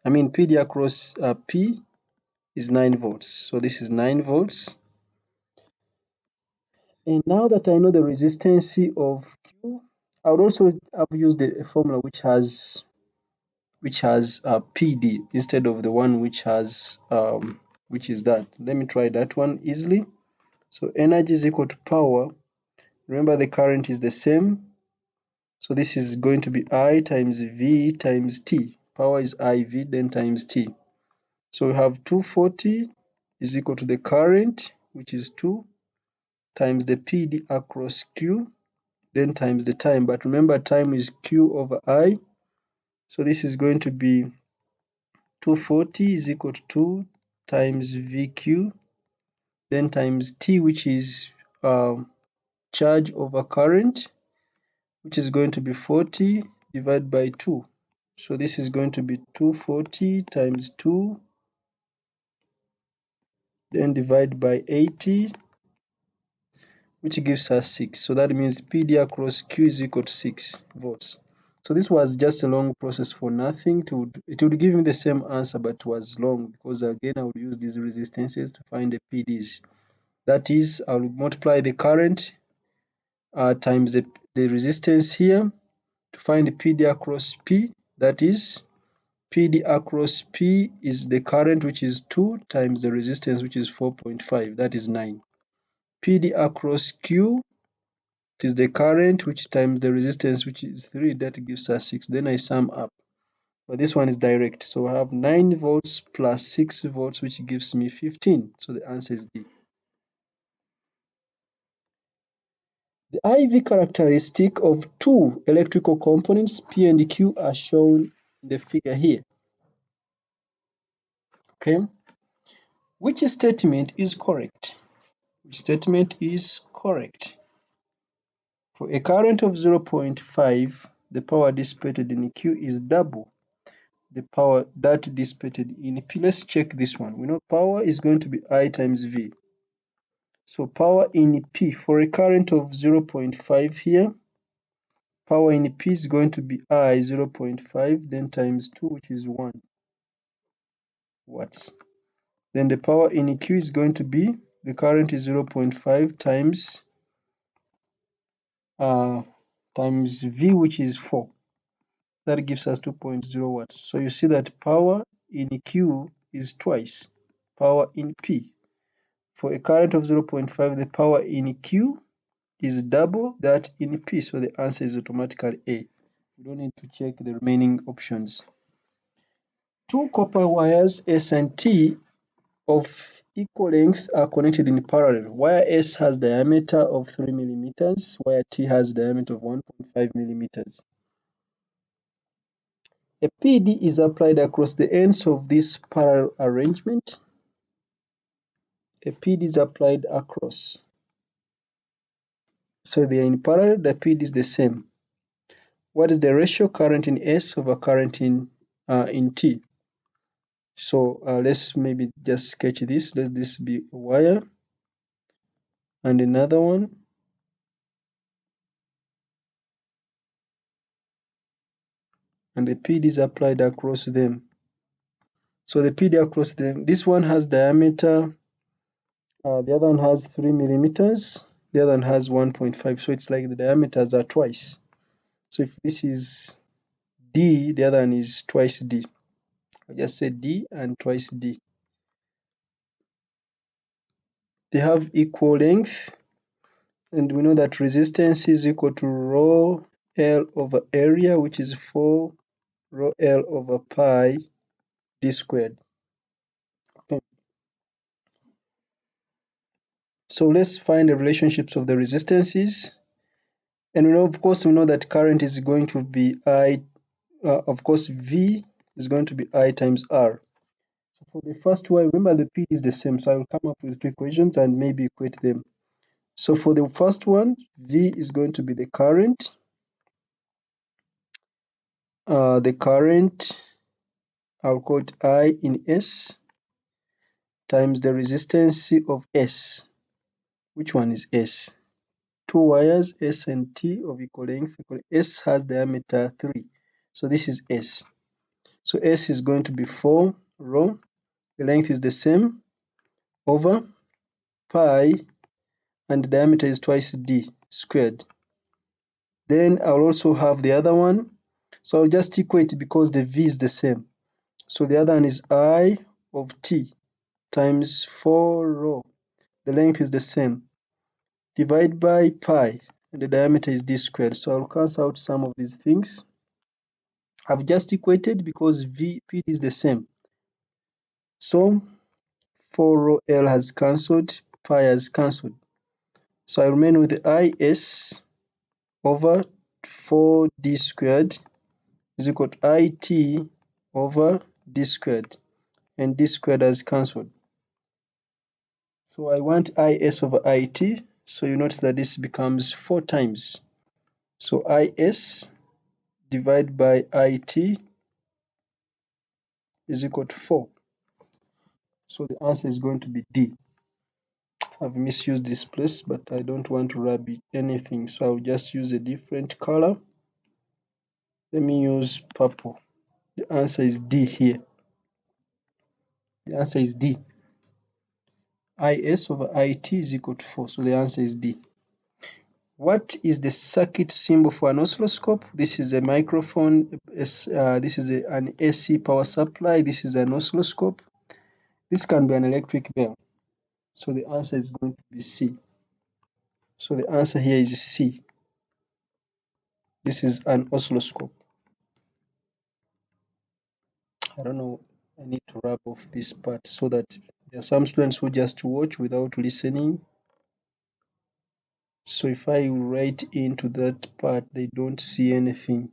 I mean, PD across P is 9 volts. So this is 9 volts. And now that I know the resistance of Q, I would also have used a formula which has PD instead of the one which has which is that. Let me try that one easily. So energy is equal to power. Remember, the current is the same. So this is going to be I times V times T. Power is IV, then times T. So we have 240 is equal to the current, which is 2, times the PD across Q, then times the time. But remember, time is Q over I. So this is going to be 240 is equal to 2 times VQ, then times T, which is charge over current, which is going to be 40 divided by 2. So this is going to be 240 times 2, then divide by 80, which gives us 6. So that means PD across Q is equal to 6 volts. So this was just a long process for nothing. It would give me the same answer, but it was long because again I would use these resistances to find the PDs. That is, I will multiply the current times the resistance here to find the PD across P. That is, PD across P is the current, which is 2, times the resistance, which is 4.5, that is 9. PD across Q, it is the current, which times the resistance, which is 3, that gives us 6. Then I sum up. But this one is direct. So I have 9 volts plus 6 volts, which gives me 15. So the answer is D. The IV characteristic of two electrical components, P and Q, are shown in the figure here. Okay. Which statement is correct? Which statement is correct? For a current of 0.5, the power dissipated in Q is double the power that dissipated in P. Let's check this one. We know power is going to be I times V. So power in P for a current of 0.5 here, power in P is going to be I 0.5, then times 2, which is 1 watts. Then the power in Q is going to be the current is 0.5 times V, which is 4. That gives us 2.0 watts. So you see that power in Q is twice power in P. For a current of 0.5, the power in Q is double that in P. So the answer is automatically A. You don't need to check the remaining options. Two copper wires S and T of equal length are connected in parallel. Wire S has diameter of 3 millimeters, wire T has diameter of 1.5 millimeters. A PD is applied across the ends of this parallel arrangement. A PD is applied across. So they are in parallel, the PD is the same. What is the ratio current in S over current in T? So let's maybe just sketch this. Let this be a wire and another one. And the PD is applied across them. So the PD across them, this one has diameter, the other one has 3 millimeters, the other one has 1.5. So it's like the diameters are twice. So if this is D, the other one is twice D. I just say D and twice D. They have equal length, and we know that resistance is equal to rho L over area, which is 4 rho L over pi D squared. Okay. So let's find the relationships of the resistances. And we know, of course, we know that current is going to be I, of course, V is going to be I times R. So for the first one, remember the P is the same, so I will come up with two equations and maybe equate them. So for the first one, V is going to be the current. I'll call it I in S times the resistance of S. Which one is S? Two wires, S and T of equal length. S has diameter 3. So this is S. So S is going to be 4 rho. The length is the same over pi, and the diameter is twice D squared. Then I'll also have the other one. So I'll just equate because the V is the same. So the other one is I of T times 4 rho. The length is the same. Divide by pi, and the diameter is D squared. So I'll cancel out some of these things. I've just equated because P is the same. So 4 rho L has cancelled, pi has cancelled. So I remain with IS over 4D squared is equal to IT over D squared, and D squared has cancelled. So I want IS over IT, so you notice that this becomes 4 times. So IS divided by IT is equal to 4. So the answer is going to be D. I've misused this place, but I don't want to rub it anything, so I'll just use a different color. Let me use purple. The answer is D here. The answer is D. IS over IT is equal to 4, so the answer is D. What is the circuit symbol for an oscilloscope? This is a microphone, this is an AC power supply, this is an oscilloscope. This can be an electric bell. So the answer is going to be C. So the answer here is C. This is an oscilloscope. I don't know, I need to wrap off this part so that there are some students who just watch without listening. So if I write into that part, they don't see anything.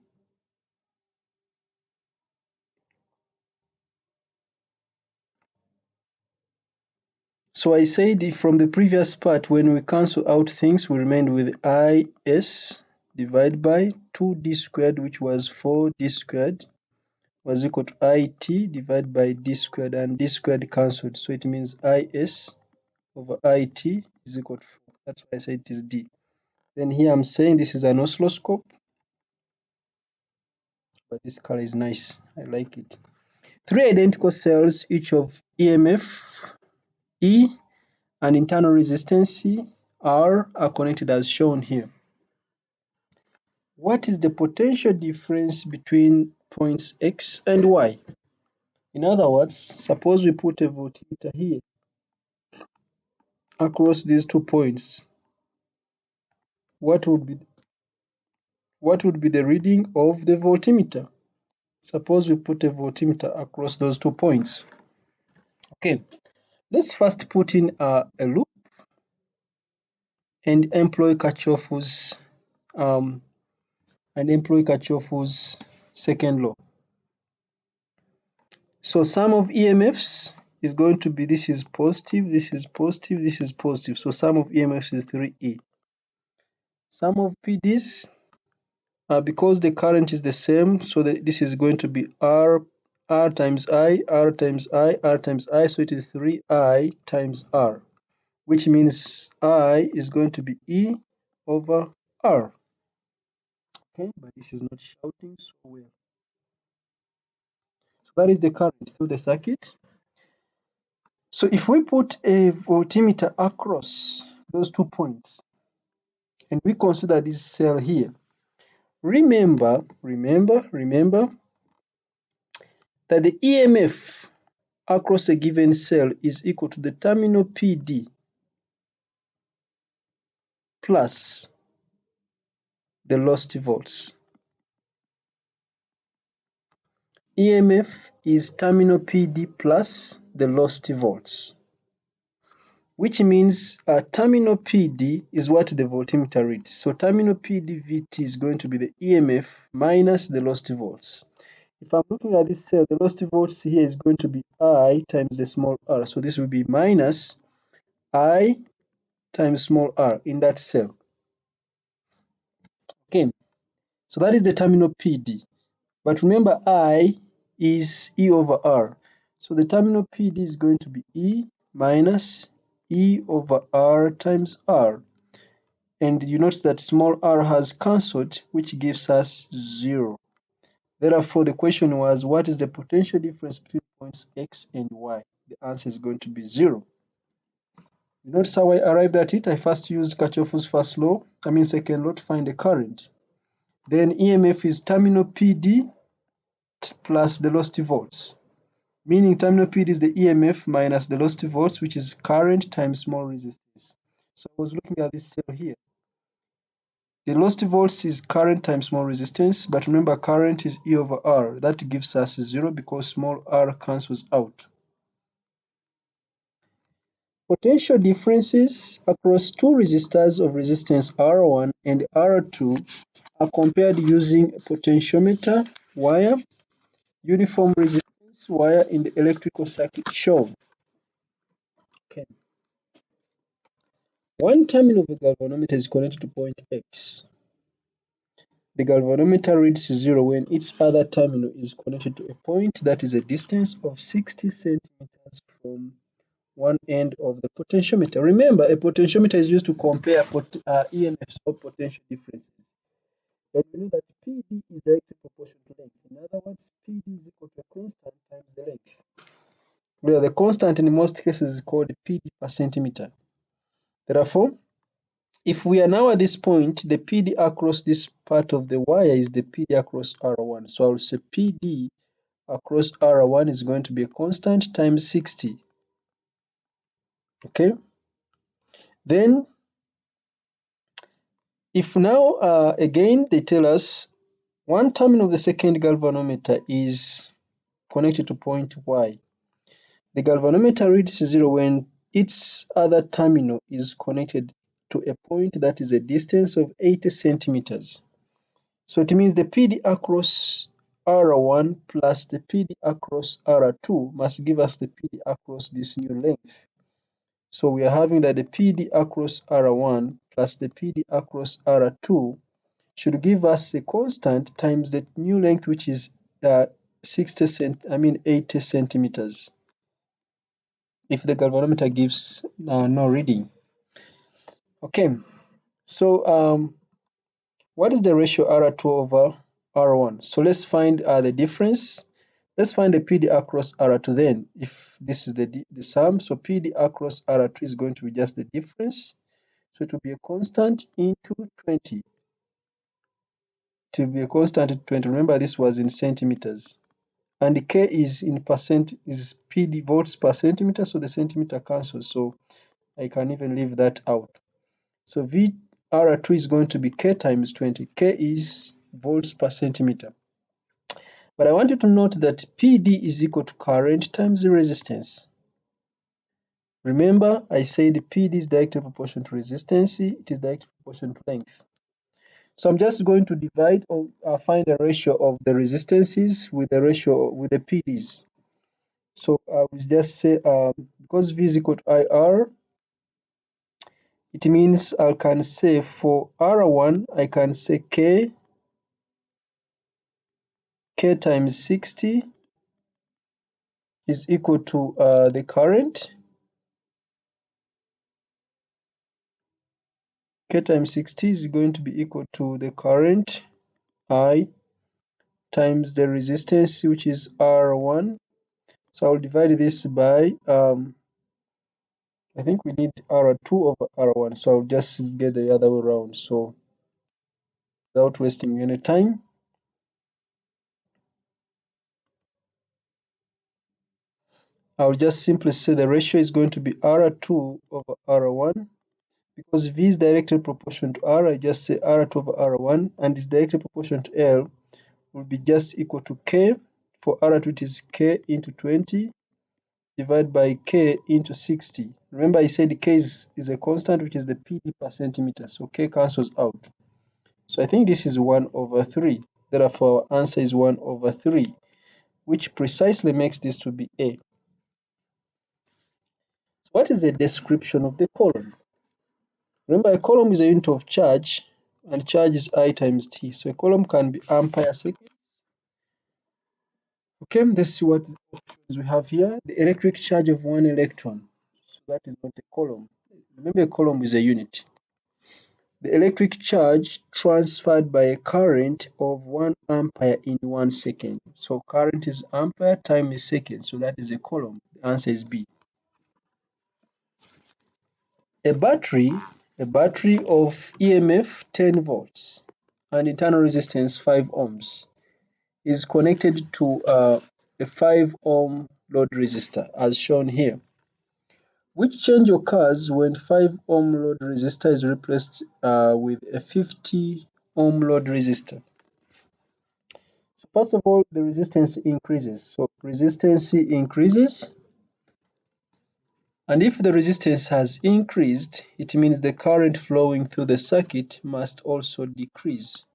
So I said from the previous part, when we cancel out things, we remained with IS divided by 2D squared, which was 4D squared, was equal to IT divided by D squared, and D squared cancelled. So it means IS over IT is equal to 4. That's why I said it is D. Then here I'm saying this is an oscilloscope, but this color is nice. I like it. Three identical cells, each of e.m.f. E, and internal resistance R are connected as shown here. What is the potential difference between points X and Y? In other words, suppose we put a voltmeter here across these 2 points. What would be the reading of the voltmeter? Suppose we put a voltmeter across those 2 points. Okay, let's first put in a loop and employ Kirchhoff's second law. So sum of EMFs is going to be, this is positive, this is positive, this is positive. So sum of EMFs is 3E. Sum of PDs, because the current is the same, so this is going to be R times I, R times I, R times I, so it is 3I times R, which means I is going to be E over R. Okay, but this is not shouting so well. So that is the current through the circuit. So if we put a voltmeter across those 2 points and we consider this cell here, remember that the EMF across a given cell is equal to the terminal PD plus the lost volts. EMF is terminal PD plus the lost volts, which means terminal PD is what the voltmeter reads. So terminal PD VT is going to be the EMF minus the lost volts. If I'm looking at this cell, the lost volts here is going to be I times the small r. So this will be minus I times small r in that cell. Okay, so that is the terminal PD. But remember, I is E over R. So the terminal PD is going to be E minus E over R times R. And you notice that small r has cancelled, which gives us 0. Therefore, the question was, what is the potential difference between points X and Y? The answer is going to be 0. You notice how I arrived at it? I first used Kirchhoff's second law to find the current. Then EMF is terminal PD plus the lost volts, meaning terminal PD is the EMF minus the lost volts, which is current times small resistance. So I was looking at this cell here. The lost volts is current times small resistance, but remember current is E over R. That gives us 0 because small r cancels out. Potential differences across 2 resistors of resistance R1 and R2 are compared using a potentiometer wire, uniform resistance wire in the electrical circuit shown. Okay. One terminal of a galvanometer is connected to point X. The galvanometer reads 0 when its other terminal is connected to a point that is a distance of 60 centimeters from one end of the potentiometer. Remember, a potentiometer is used to compare EMFs or potential differences. And we know that PD is directly proportional to length. In other words, PD is equal to a constant times the length, where the constant in most cases is called PD per centimeter. Therefore, if we are now at this point, the PD across this part of the wire is the PD across R1. So I will say PD across R1 is going to be a constant times 60. Okay? Then, if now, again, they tell us one terminal of the second galvanometer is connected to point Y. The galvanometer reads 0 when its other terminal is connected to a point that is a distance of 80 centimeters. So it means the PD across R1 plus the PD across R2 must give us the PD across this new length. So we are having that the PD across R1 plus the PD across R2 should give us a constant times the new length, which is 80 centimeters, if the galvanometer gives no reading. Okay, so what is the ratio R2 over R1? So let's find the difference. Let's find the PD across R2 then, if this is the sum. So PD across R2 is going to be just the difference. So it will be a constant into 20. It will be a constant into 20. Remember, this was in centimeters. And K is in percent, is PD volts per centimeter, so the centimeter cancels. So I can even leave that out. So VR2 is going to be K times 20. K is volts per centimeter. But I want you to note that PD is equal to current times the resistance. Remember, I said PD is directly proportional to resistance. It is directly proportional to length. So I'm just going to divide or find a ratio of the resistances with the ratio with the PDs. So I will just say because V is equal to IR, it means I can say for R1, I can say K times 60 is equal to the current. K times 60 is going to be equal to the current I times the resistance, which is R1. So I'll divide this by, I think we need R2 over R1. So I'll just get the other way around. So without wasting any time, I'll just simply say the ratio is going to be R2 over R1. Because V is directly proportional to R, I just say R2 over R1, and is directly proportional to L will be just equal to K. For R2 it is K into 20 divided by K into 60. Remember I said K is a constant, which is the PD per centimeter, so K cancels out. So I think this is 1 over 3. Therefore our answer is 1 over 3, which precisely makes this to be A. So what is the description of the column? Remember, a coulomb is a unit of charge, and charge is I times T. So a coulomb can be ampere seconds. Okay, let's see what options we have here. The electric charge of 1 electron. So that is not a coulomb. Remember, a coulomb is a unit. The electric charge transferred by a current of 1 ampere in 1 second. So current is ampere, time is second. So that is a coulomb. The answer is B. A battery of e.m.f 10 volts and internal resistance 5 ohms is connected to a 5 ohm load resistor as shown here. Which change occurs when 5 ohm load resistor is replaced with a 50 ohm load resistor? So first of all, the resistance increases. So resistance increases. And if the resistance has increased, it means the current flowing through the circuit must also decrease.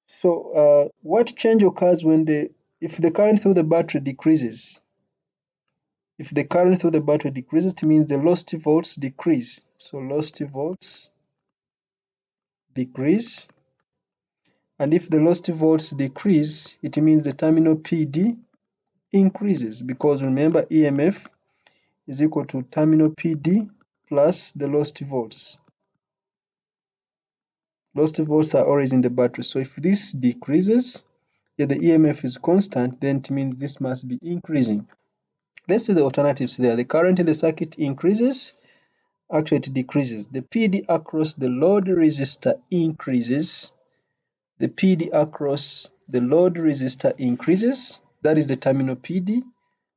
So what change occurs when if the current through the battery decreases? If the current through the battery decreases, it means the lost volts decrease. So lost volts decrease. And if the lost volts decrease, it means the terminal PD increases, because remember EMF is equal to terminal PD plus the lost volts. Lost volts are always in the battery. So if this decreases, yet the EMF is constant, then it means this must be increasing. Let's see the alternatives there. The current in the circuit increases, actually it decreases. The PD across the load resistor increases. The PD across the load resistor increases. That is the terminal PD.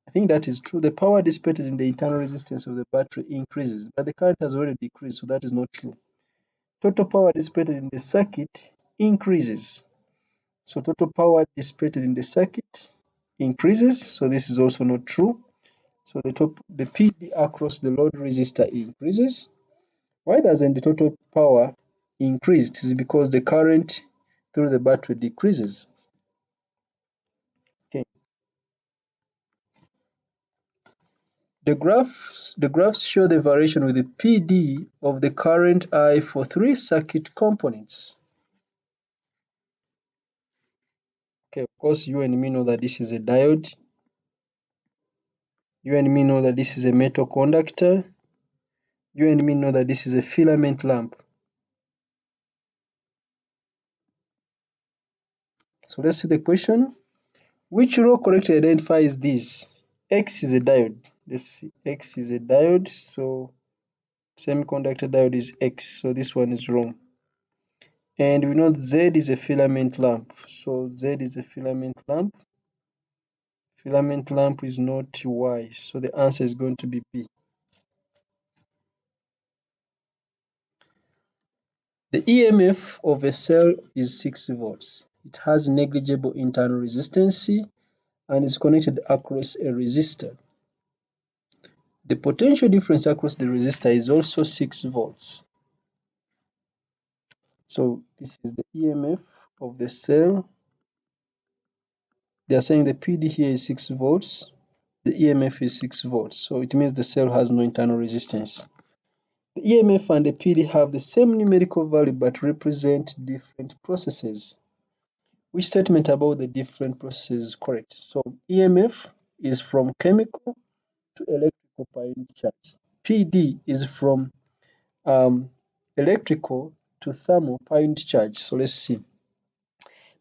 I think that is true. The power dissipated in the internal resistance of the battery increases, but the current has already decreased, so that is not true. Total power dissipated in the circuit increases. So total power dissipated in the circuit increases, so this is also not true. So the PD across the load resistor increases. Why doesn't the total power increase? It is because the current through the battery decreases. Okay. The graphs show the variation with the PD of the current I for 3 circuit components. Okay, of course, you and me know that this is a diode. You and me know that this is a metal conductor. You and me know that this is a filament lamp. So let's see the question. Which row correctly identifies this? X is a diode. Let's see. X is a diode, so semiconductor diode is X, so this one is wrong. And we know Z is a filament lamp, so Z is a filament lamp. Filament lamp is not Y, so the answer is going to be B. The e.m.f. of a cell is 6 volts. It has negligible internal resistance and is connected across a resistor. The potential difference across the resistor is also 6 volts. So this is the e.m.f. of the cell. They are saying the PD here is 6 volts. The e.m.f. is 6 volts. So it means the cell has no internal resistance. The e.m.f. and the PD have the same numerical value but represent different processes. Which statement about the different processes is correct? So e.m.f. is from chemical to electrical per unit charge. PD is from electrical to thermal per unit charge. So let's see.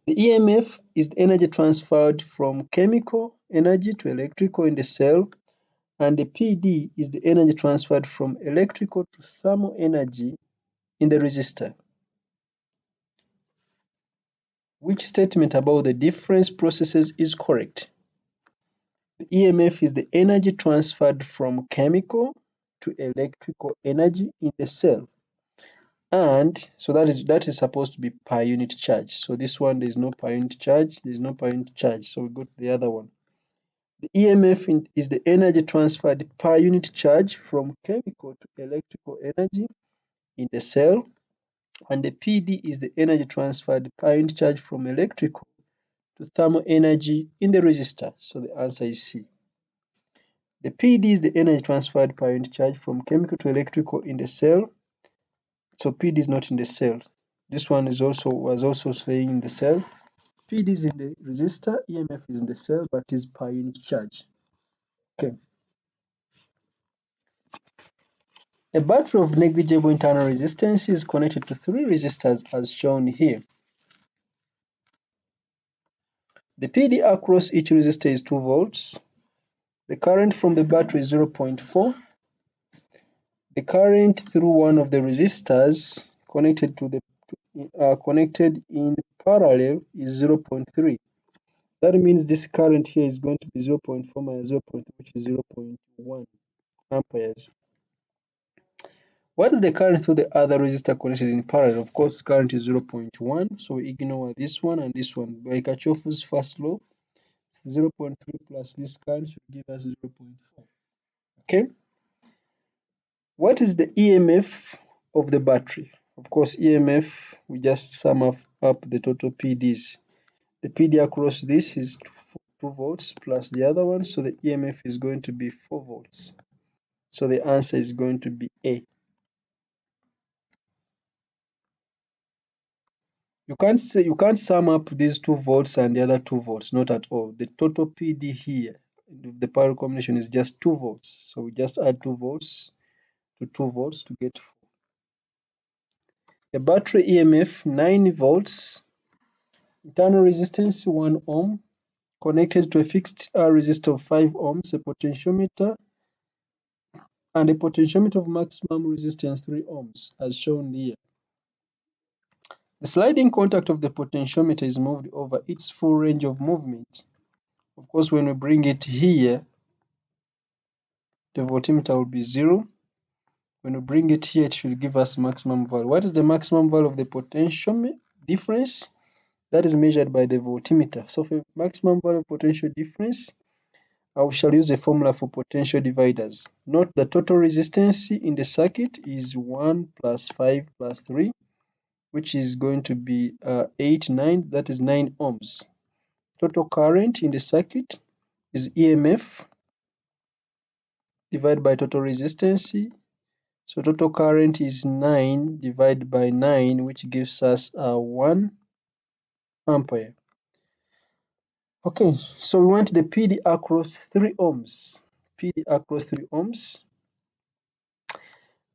The e.m.f. is the energy transferred from chemical energy to electrical in the cell, and the PD is the energy transferred from electrical to thermal energy in the resistor. Which statement about the different processes is correct? The e.m.f. is the energy transferred from chemical to electrical energy in the cell. And so that is supposed to be per unit charge. So this one, there's no per unit charge, there's no per unit charge. So we go to the other one. The e.m.f. is the energy transferred per unit charge from chemical to electrical energy in the cell. And the PD is the energy transferred per unit charge from electrical to thermal energy in the resistor. So the answer is C. The PD is the energy transferred per unit charge from chemical to electrical in the cell. So PD is not in the cell. This one was also saying in the cell. PD is in the resistor, e.m.f. is in the cell, but is per unit charge. Okay. A battery of negligible internal resistance is connected to 3 resistors as shown here. The PD across each resistor is 2 volts. The current from the battery is 0.4. The current through one of the resistors connected in parallel is 0.3. That means this current here is going to be 0.4 minus 0.3, which is 0.1 amperes. What is the current through the other resistor connected in parallel? Of course, current is 0.1, so we ignore this one and this one. By Kirchhoff's first law, 0.3 plus this current should give us 0.4. Okay? What is the e.m.f. of the battery? Of course, e.m.f, we just sum up the total PDs. The PD across this is 2 volts plus the other one, so the e.m.f. is going to be 4 volts. So the answer is going to be A. You can't sum up these 2 volts and the other 2 volts, not at all. The total PD here, the power combination is just 2 volts. So we just add 2 volts to 2 volts to get 4. The battery e.m.f. 9 volts, internal resistance 1 ohm, connected to a fixed R resistor of 5 ohms, a potentiometer, and a potentiometer of maximum resistance 3 ohms, as shown here. The sliding contact of the potentiometer is moved over its full range of movement. Of course, when we bring it here, the voltmeter will be 0. When we bring it here, it should give us maximum value. What is the maximum value of the potential difference? That is measured by the voltmeter. So for maximum value of potential difference, we shall use a formula for potential dividers. Note the total resistance in the circuit is 1 plus 5 plus 3, which is going to be 8, 9, that is 9 ohms. Total current in the circuit is e.m.f divided by total resistance. So total current is 9 divided by 9, which gives us 1 ampere. Okay, so we want the PD across 3 ohms. PD across 3 ohms.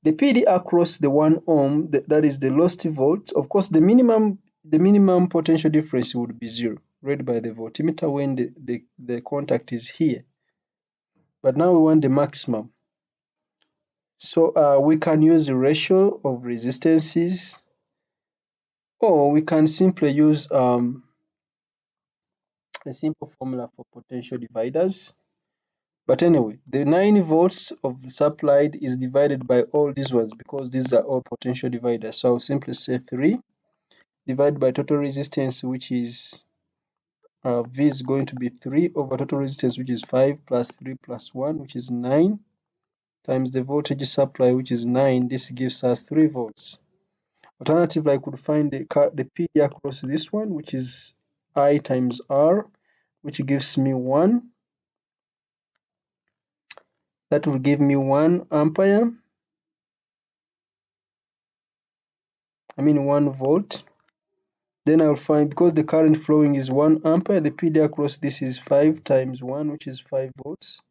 The PD across the 1 ohm, that is the lowest volt. Of course, the minimum potential difference would be 0. read by the voltmeter when the contact is here. But now we want the maximum. So we can use the ratio of resistances, or we can simply use a simple formula for potential dividers. But anyway, the 9 volts of the supplied is divided by all these ones because these are all potential dividers. So I'll simply say 3 divided by total resistance, which is V is going to be 3 over total resistance, which is 5 plus 3 plus 1, which is 9, times the voltage supply, which is 9. This gives us 3 volts. Alternatively, I could find the PD across this one, which is I times R, which gives me 1. That will give me 1 ampere. 1 volt. Then I'll find, because the current flowing is 1 ampere, the PD across this is 5 times 1, which is 5 volts.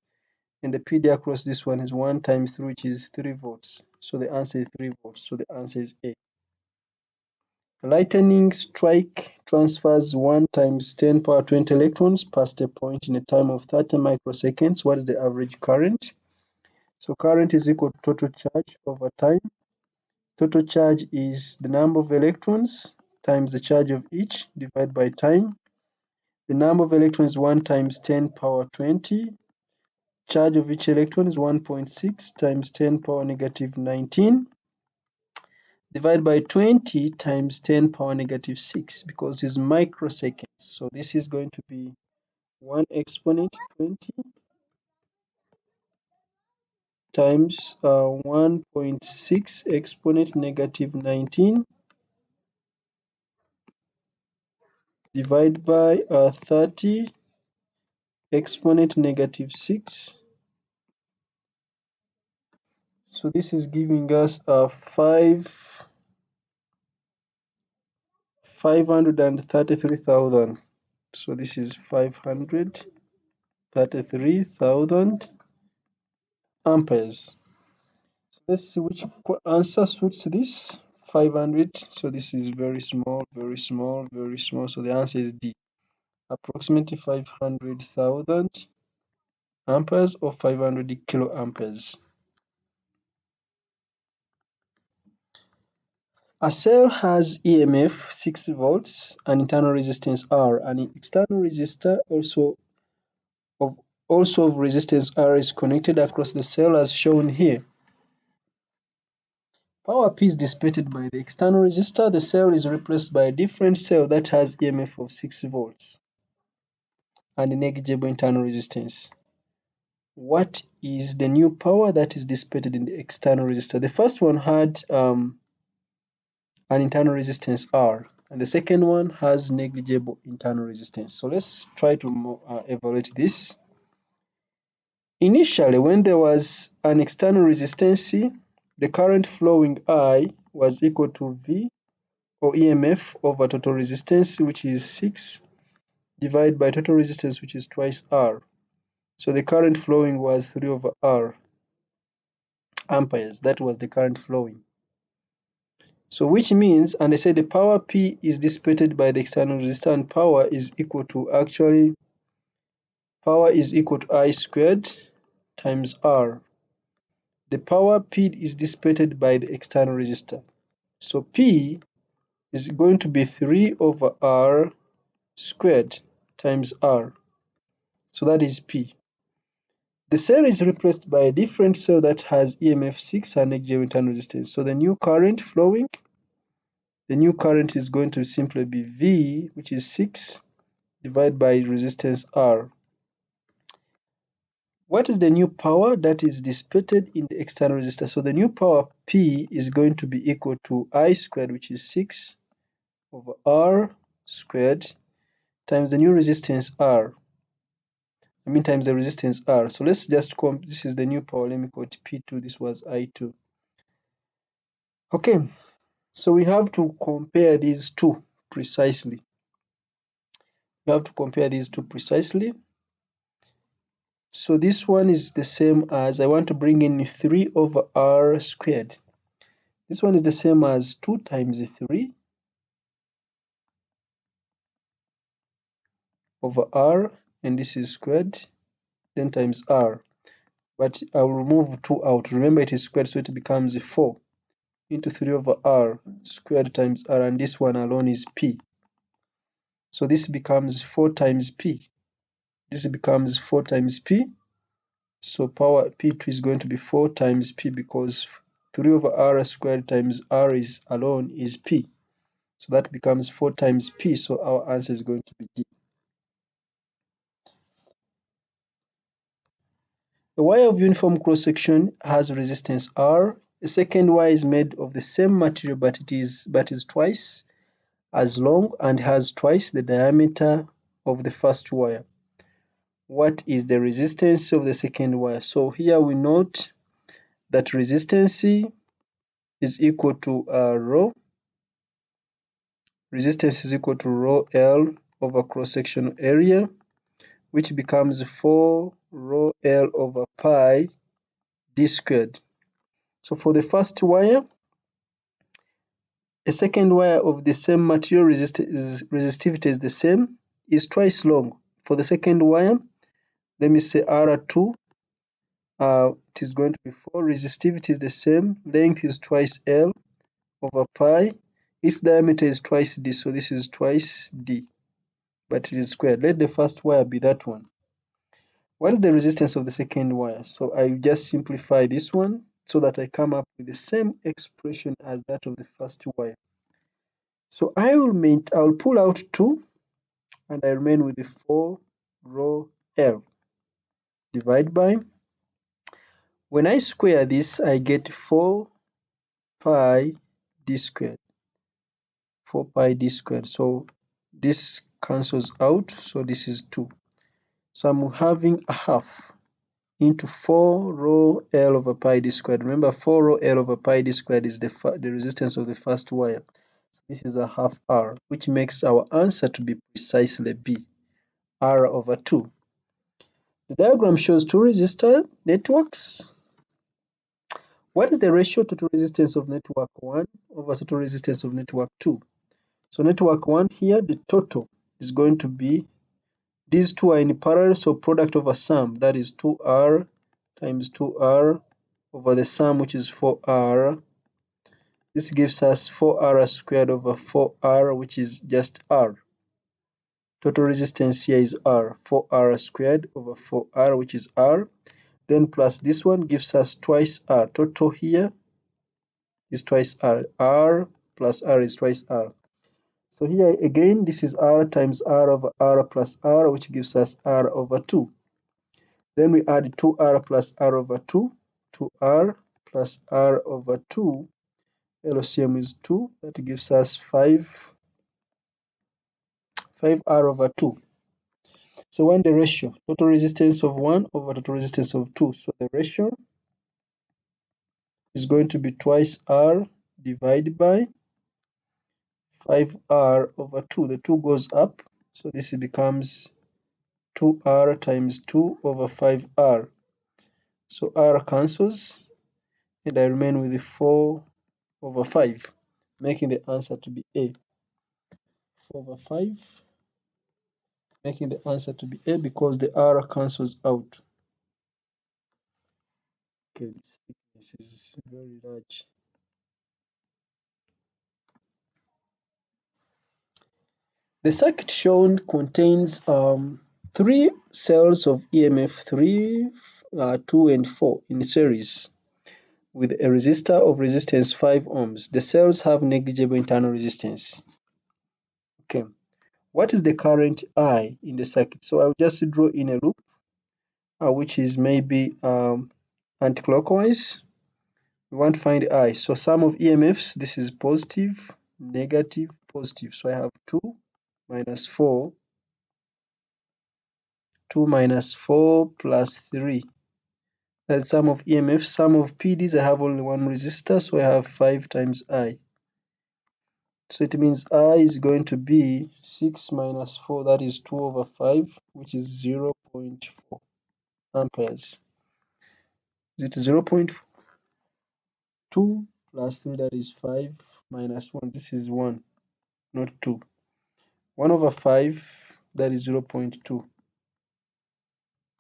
And the PD across this one is 1 times 3, which is 3 volts. So the answer is 3 volts. So the answer is A. Lightning strike transfers 1 times 10 power 20 electrons past a point in a time of 30 microseconds. What is the average current? So current is equal to total charge over time. Total charge is the number of electrons times the charge of each divided by time. The number of electrons is 1 times 10 power 20. Charge of each electron is 1.6 times 10 power negative 19. Divided by 20 times 10 power negative 6 because it's microseconds. So this is going to be 1 exponent 20 times 1.6 exponent negative 19 divided by 30 exponent negative 6. So this is giving us 533,000. So this is 533,000 amperes. So let's see which answer suits this. 500. So this is very small, very small, very small. So the answer is D. Approximately 500,000 amperes or 500 kiloamperes. A cell has e.m.f. 6 volts, an internal resistance R, and an external resistor also of resistance R is connected across the cell as shown here. Power P is dissipated by the external resistor. The cell is replaced by a different cell that has e.m.f. of 6 volts and a negligible internal resistance. What is the new power that is dissipated in the external resistor? The first one had an internal resistance R, and the second one has negligible internal resistance. So let's try to evaluate this. Initially, when there was an external resistance, the current flowing I was equal to V or e.m.f. over total resistance, which is 6, divided by total resistance, which is twice R. So the current flowing was 3 over R amperes. That was the current flowing. So which means, and I said the power P is dissipated by the external resistor, and power is equal to I squared times R. The power P is dissipated by the external resistor. So P is going to be 3 over R squared times R. So that is P. The cell is replaced by a different cell that has e.m.f. 6 and negligible internal resistance. So the new current flowing, the new current is going to simply be V, which is 6, divided by resistance R. What is the new power that is dissipated in the external resistor? So the new power P is going to be equal to I squared, which is 6 over R squared times the new resistance R. Times the resistance R. So let's just this is the new power. Let me call it P2. This was I2. Okay, so we have to compare these two precisely. So this one is the same as, I want to bring in 3 over R squared. This one is the same as 2 times 3 over R, and this is squared, then times R. But I'll remove 2 out. Remember it is squared, so it becomes 4 into 3 over R squared times R, and this one alone is P. So this becomes 4 times P. This becomes 4 times P. So power P2 is going to be 4 times P, because 3 over R squared times R is alone is P. So that becomes 4 times P. So our answer is going to be D. A wire of uniform cross-section has resistance R. A second wire is made of the same material, but is twice as long and has twice the diameter of the first wire. What is the resistance of the second wire? So here we note that resistance is equal to rho. Resistance is equal to rho L over cross-sectional area, which becomes 4 rho L over pi d squared. So for the first wire, a second wire of the same material resistivity is the same, is twice long. For the second wire, let me say R2, it is going to be 4. Resistivity is the same, length is twice L over pi. Its diameter is twice d, so this is twice d, but it is squared. Let the first wire be that one. What is the resistance of the second wire? So I just simplify this one so that I come up with the same expression as that of the first wire. So I'll pull out 2 and I remain with the 4 rho L. Divide by, when I square this, I get 4 pi d squared. 4 pi d squared. So this cancels out, so this is 2. So I'm having a half into 4 rho L over pi d squared. Remember, 4 rho L over pi d squared is the resistance of the first wire. So this is a half R, which makes our answer to be precisely B, R over 2. The diagram shows 2 resistor networks. What is the ratio total resistance of network 1 over total resistance of network 2? So network 1 here, the total is going to be, these two are in parallel, so product over sum, that is 2R times 2R over the sum, which is 4R. This gives us 4R squared over 4R, which is just R. Total resistance here is R, 4R squared over 4R, which is R. Then plus this one gives us twice R. Total here is twice R. R plus R is twice R. So here again, this is R times R over R plus R, which gives us R over 2. Then we add 2R plus R over 2, 2R plus R over 2. LCM is 2. That gives us 5R over 2. So when the ratio, total resistance of 1 over total resistance of 2. So the ratio is going to be twice R divided by 5R over 2. The 2 goes up, so this becomes 2R times 2 over 5R. So R cancels, and I remain with the 4 over 5, making the answer to be A. 4 over 5, making the answer to be A because the R cancels out. Okay, this thickness is very large. The circuit shown contains 3 cells of e.m.f. 3, 2, and 4 in series with a resistor of resistance 5 ohms. The cells have negligible internal resistance. Okay, what is the current I in the circuit? So I'll just draw in a loop, which is maybe anticlockwise. We want to find I. So sum of EMFs, this is positive, negative, positive. So I have 2 minus 4, 2 minus 4 plus 3. That's sum of EMFs. Sum of PDs, I have only one resistor, so I have 5 times I. So it means I is going to be 6 minus 4, that is 2 over 5, which is 0.4 amperes. Is it 0.2 plus 3, that is 5 minus 1, this is 1, not 2. 1 over 5 that is 0.2.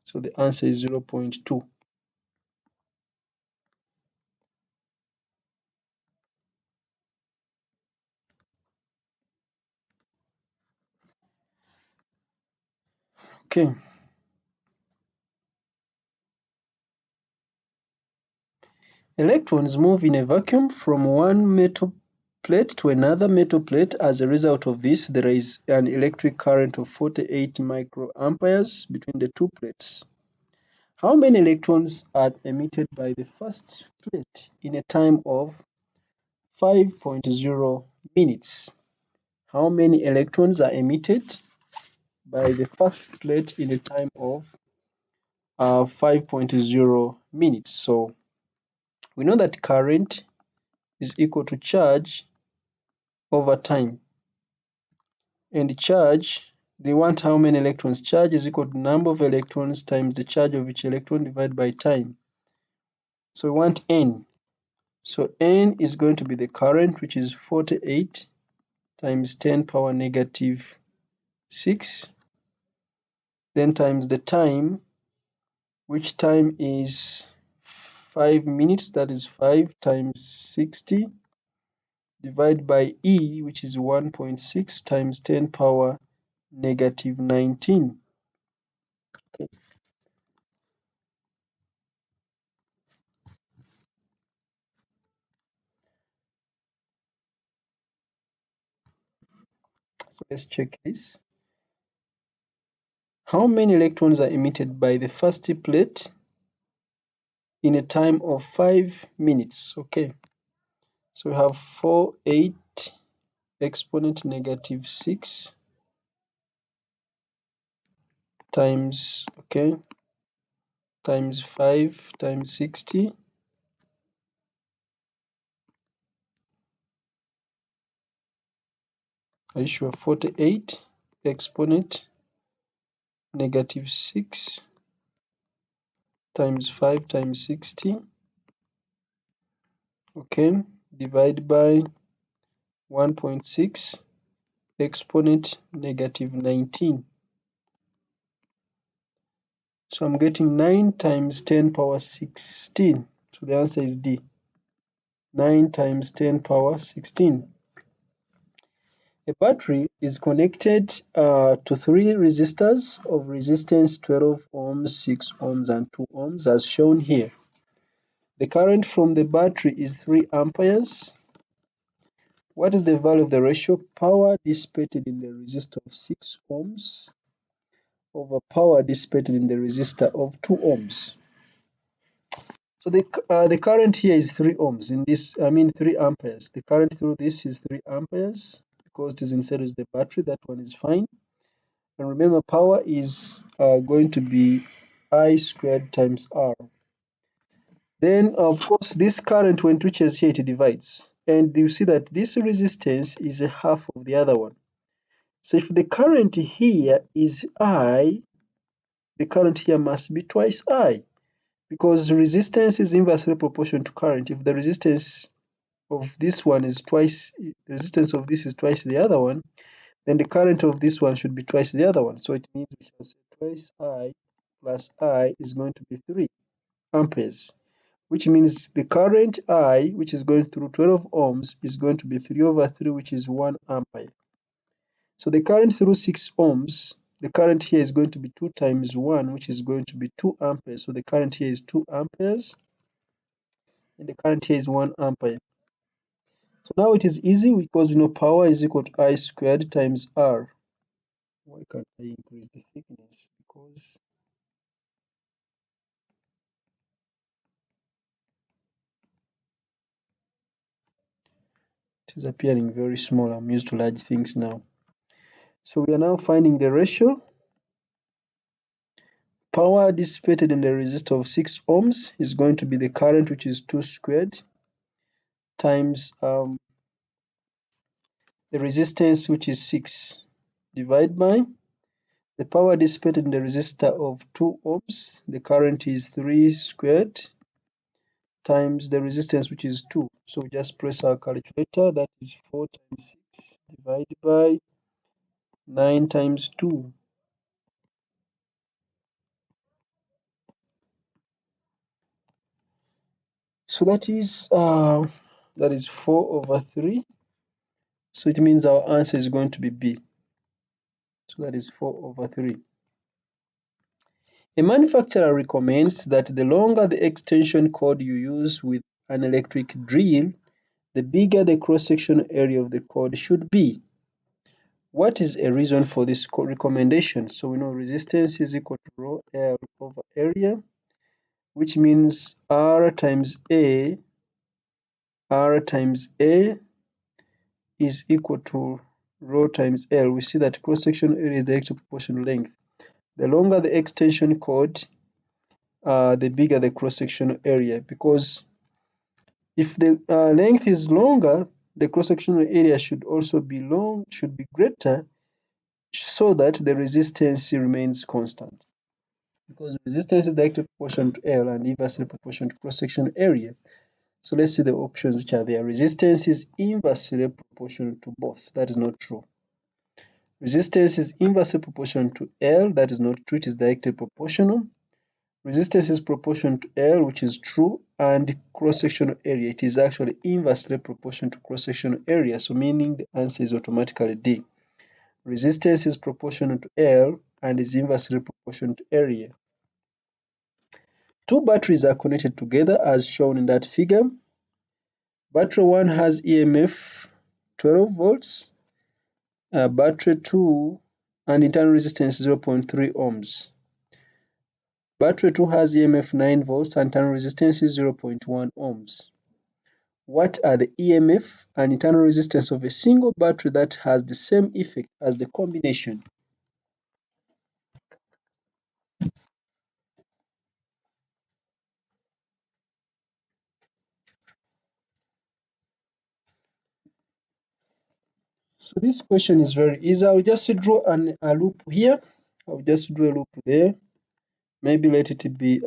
So the answer is 0.2. Okay. Electrons move in a vacuum from one metal plate to another metal plate. As a result of this, there is an electric current of 48 microamperes between the two plates. How many electrons are emitted by the first plate in a time of 5.0 minutes? How many electrons are emitted by the first plate in a time of 5.0 minutes? So we know that current is equal to charge over time. And charge, they want how many electrons. Charge is equal to number of electrons times the charge of each electron divided by time. So we want N. So N is going to be the current, which is 48 times 10 power negative 6. Then times the time, which time is 5 minutes, that is 5 times 60, divided by E, which is 1.6 times 10 power negative 19. Okay. So let's check this. How many electrons are emitted by the first plate in a time of 5 minutes? Okay. So we have 48 exponent negative 6 times, okay, times 5 times 60. Are you sure? 48 exponent negative 6 times 5 times 60, okay, divide by 1.6 exponent negative 19. So I'm getting 9 times 10 power 16. So the answer is D. 9 times 10 power 16. A battery is connected to three resistors of resistance 12 ohms, 6 ohms, and 2 ohms as shown here. The current from the battery is 3 amperes. What is the value of the ratio power dissipated in the resistor of 6 ohms over power dissipated in the resistor of 2 ohms? So the current here is 3 ohms. In this, I mean 3 amperes. The current through this is 3 amperes because it is inside of the battery. That one is fine. And remember, power is going to be I squared times R. Then, of course, this current, when it reaches here, it divides. And you see that this resistance is a half of the other one. So if the current here is I, the current here must be twice I, because resistance is inversely proportional to current. If the resistance of this one is twice, the resistance of this is twice the other one, then the current of this one should be twice the other one. So it means we shall say twice I plus I is going to be 3 amperes, which means the current I, which is going through 12 ohms, is going to be 3 over 3, which is 1 ampere. So the current through 6 ohms, the current here is going to be 2 times 1, which is going to be 2 amperes. So the current here is 2 amperes, and the current here is 1 ampere. So now it is easy because we know power is equal to I squared times R. Why can't I increase the thickness? Because it is appearing very small. I'm used to large things now. So we are now finding the ratio. Power dissipated in the resistor of 6 ohms is going to be the current, which is 2 squared, times the resistance, which is 6, divided by the power dissipated in the resistor of 2 ohms. The current is 3 squared, times the resistance, which is 2. So we just press our calculator. That is 4 times 6 divided by 9 times 2. So that is 4/3. So it means our answer is going to be B. So that is 4/3. A manufacturer recommends that the longer the extension cord you use with an electric drill, the bigger the cross-sectional area of the cord should be. What is a reason for this recommendation? So we know resistance is equal to rho L over area, which means R times A is equal to rho times L. We see that cross-sectional area is directly proportional to length. The longer the extension cord, the bigger the cross-sectional area, because if the length is longer, the cross-sectional area should also be greater, so that the resistance remains constant. Because resistance is directly proportional to L and inversely proportional to cross-sectional area. So let's see the options which are there. Resistance is inversely proportional to both. That is not true. Resistance is inversely proportional to L. That is not true. It is directly proportional. Resistance is proportional to L, which is true, and cross-sectional area. It is actually inversely proportional to cross-sectional area, so meaning the answer is automatically D. Resistance is proportional to L and is inversely proportional to area. Two batteries are connected together as shown in that figure. Battery 1 has EMF 12 volts, battery 2 and internal resistance 0.3 ohms. Battery 2 has EMF 9 volts and internal resistance is 0.1 ohms. What are the EMF and internal resistance of a single battery that has the same effect as the combination? So this question is very easy. I'll just draw a loop here. I'll just draw a loop there. Maybe let it be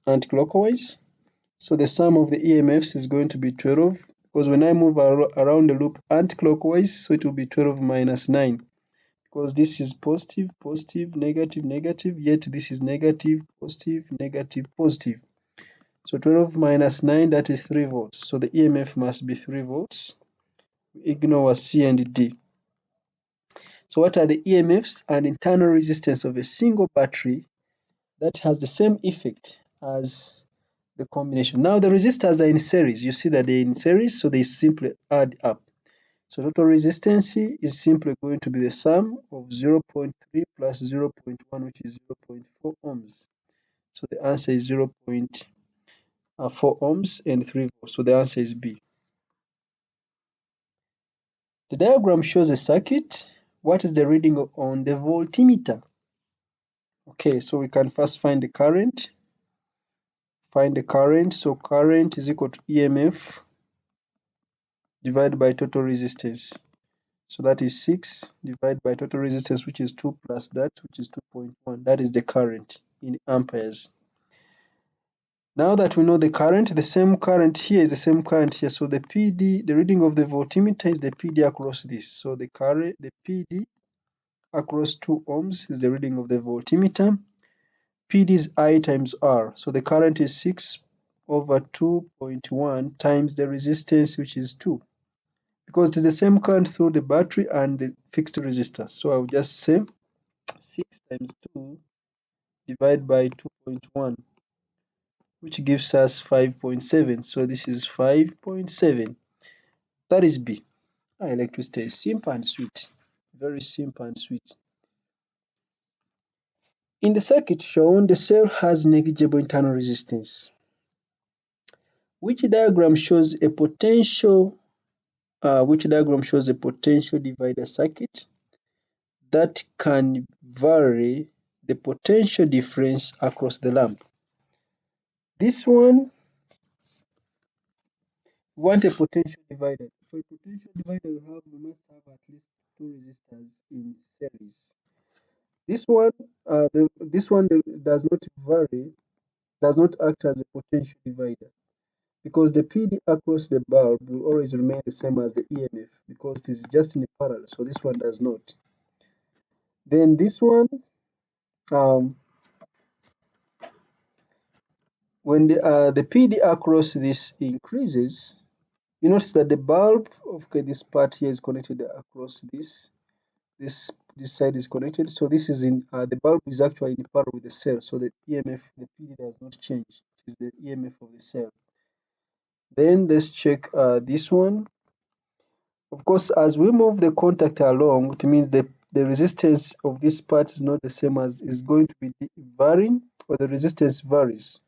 anti-clockwise. So the sum of the EMFs is going to be 12, because when I move around the loop anti-clockwise, so it will be 12 minus 9, because this is positive, positive, negative, negative, yet this is negative, positive, negative, positive. So 12 minus 9, that is 3 volts. So the EMF must be 3 volts. Ignore C and D. So what are the EMFs and internal resistance of a single battery that has the same effect as the combination? Now the resistors are in series. You see that they're in series, so they simply add up. So total resistance is simply going to be the sum of 0.3 plus 0.1, which is 0.4 ohms. So the answer is 0.4 ohms and 3 volts. So the answer is B. The diagram shows a circuit. What is the reading on the voltmeter? Okay, so we can first find the current. Find the current. So current is equal to EMF divided by total resistance. So that is 6 divided by total resistance, which is 2 plus that, which is 2.1. That is the current in amperes. Now that we know the current, the same current here is the same current here. So the PD, the reading of the voltmeter is the PD across this. So the current, the PD across 2 ohms is the reading of the voltmeter. PD is I times R. So the current is 6 over 2.1 times the resistance, which is 2. Because it's the same current through the battery and the fixed resistor. So I'll just say 6 times 2 divided by 2.1, which gives us 5.7. So this is 5.7. That is B. Electricity is simple and sweet. Very simple and sweet. In the circuit shown, the cell has negligible internal resistance. Which diagram shows a potential divider circuit that can vary the potential difference across the lamp? This one, we want a potential divider. For a potential divider, we must have at least two resistors in series. This one, does not vary, does not act as a potential divider, because the PD across the bulb will always remain the same as the EMF, because it is just in parallel. So this one does not. Then this one, when the PD across this increases, you notice that the bulb of this part here is connected across this this side is connected. So this is in the bulb is actually in parallel with the cell. So the EMF, the PD does not change. It is the EMF of the cell. Then let's check this one. Of course, as we move the contact along, it means the resistance of this part is not the same as is going to be varying, or the resistance varies.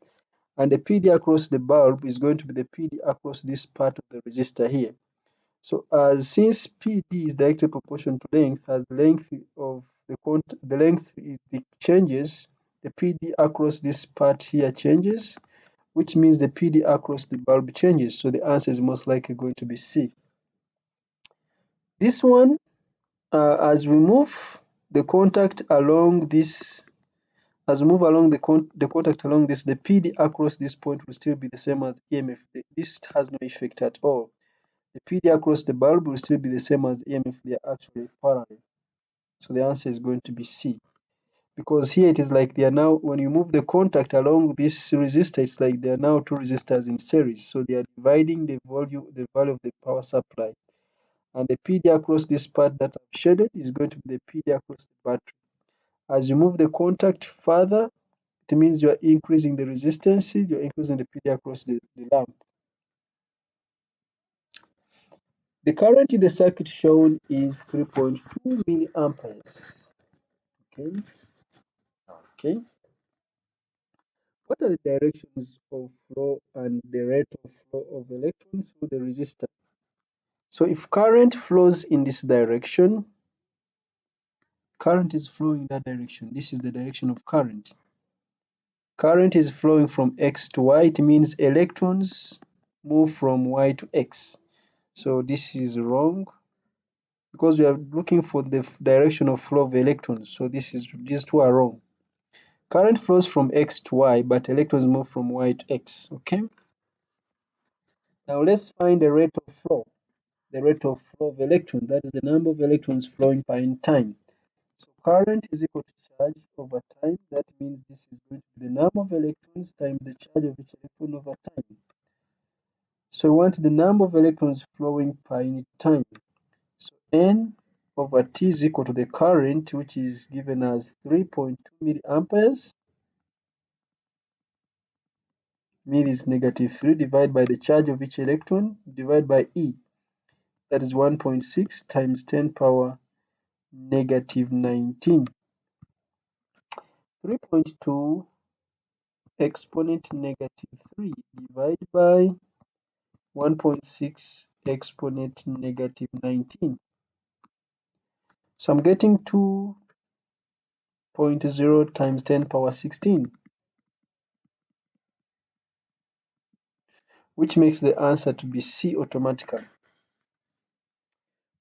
And the PD across the bulb is going to be the PD across this part of the resistor here. So since PD is directly proportional to length, as the length of the length it changes, the PD across this part here changes, which means the PD across the bulb changes. So the answer is most likely going to be C. This one, as we move the contact along this, as we move along the contact along this, the PD across this point will still be the same as EMF. This has no effect at all. The PD across the bulb will still be the same as EMF. They are actually parallel. So the answer is going to be C. Because here it is like they are now, when you move the contact along this resistor, it's like there are now two resistors in series. So they are dividing the value of the power supply. And the PD across this part that I've shaded is going to be the PD across the battery. As you move the contact further, it means you are increasing the resistance, you're increasing the PD across the lamp. The current in the circuit shown is 3.2 milliamperes. Okay. What are the directions of flow and the rate of flow of electrons through the resistor? So if current flows in this direction, current is flowing in that direction. This is the direction of current. Current is flowing from X to Y. It means electrons move from Y to X. So this is wrong because we are looking for the direction of flow of electrons. So these two are wrong. Current flows from X to Y, but electrons move from Y to X. Okay. Now let's find the rate of flow. The rate of flow of electrons, that is the number of electrons flowing per time. So current is equal to charge over time. That means this is going to be the number of electrons times the charge of each electron over time. So we want the number of electrons flowing per unit time. So N over T is equal to the current, which is given as 3.2 milliamperes. Mil is -3 divided by the charge of each electron divided by E. That is 1.6 times 10 power -19. 3.2 exponent -3 divided by 1.6 exponent -19. So I'm getting 2.0 times 10 power 16, which makes the answer to be C automatically.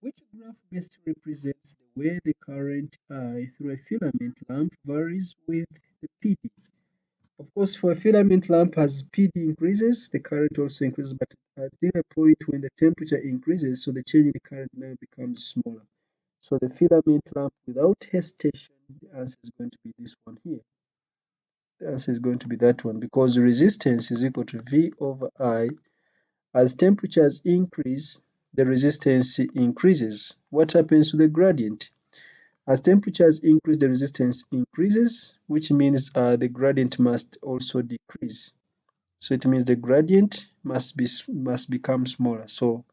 Which graph best represents the way the current I through a filament lamp varies with the PD? Of course, for a filament lamp, as PD increases, the current also increases, but at a point when the temperature increases, so the change in the current now becomes smaller. So the filament lamp, without hesitation, the answer is going to be this one here. The answer is going to be that one, because resistance is equal to V over I. As temperatures increase, the resistance increases. What happens to the gradient? As temperatures increase, the resistance increases, which means the gradient must also decrease. So it means the gradient must become smaller. So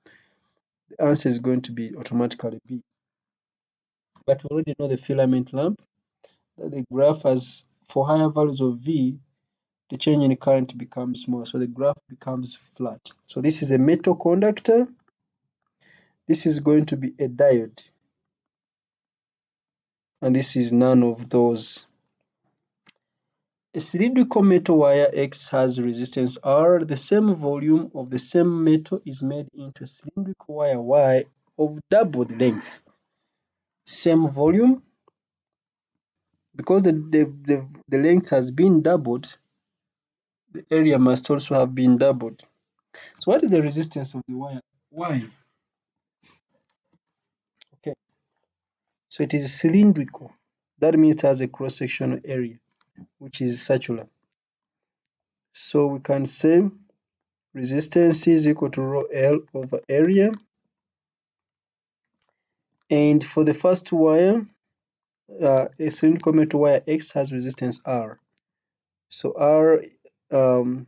the answer is going to be automatically B. But we already know the filament lamp, that the graph has, for higher values of V, the change in current becomes small. So the graph becomes flat. So this is a metal conductor. This is going to be a diode. And this is none of those. A cylindrical metal wire X has resistance R. The same volume of the same metal is made into a cylindrical wire Y of double the length. Same volume. Because the length has been doubled, the area must also have been doubled. So what is the resistance of the wire Y? Okay. So it is cylindrical. That means it has a cross-sectional area, which is circular. So we can say resistance is equal to rho L over area. And for the first wire, a cylindrical metal wire X has resistance R. So R, the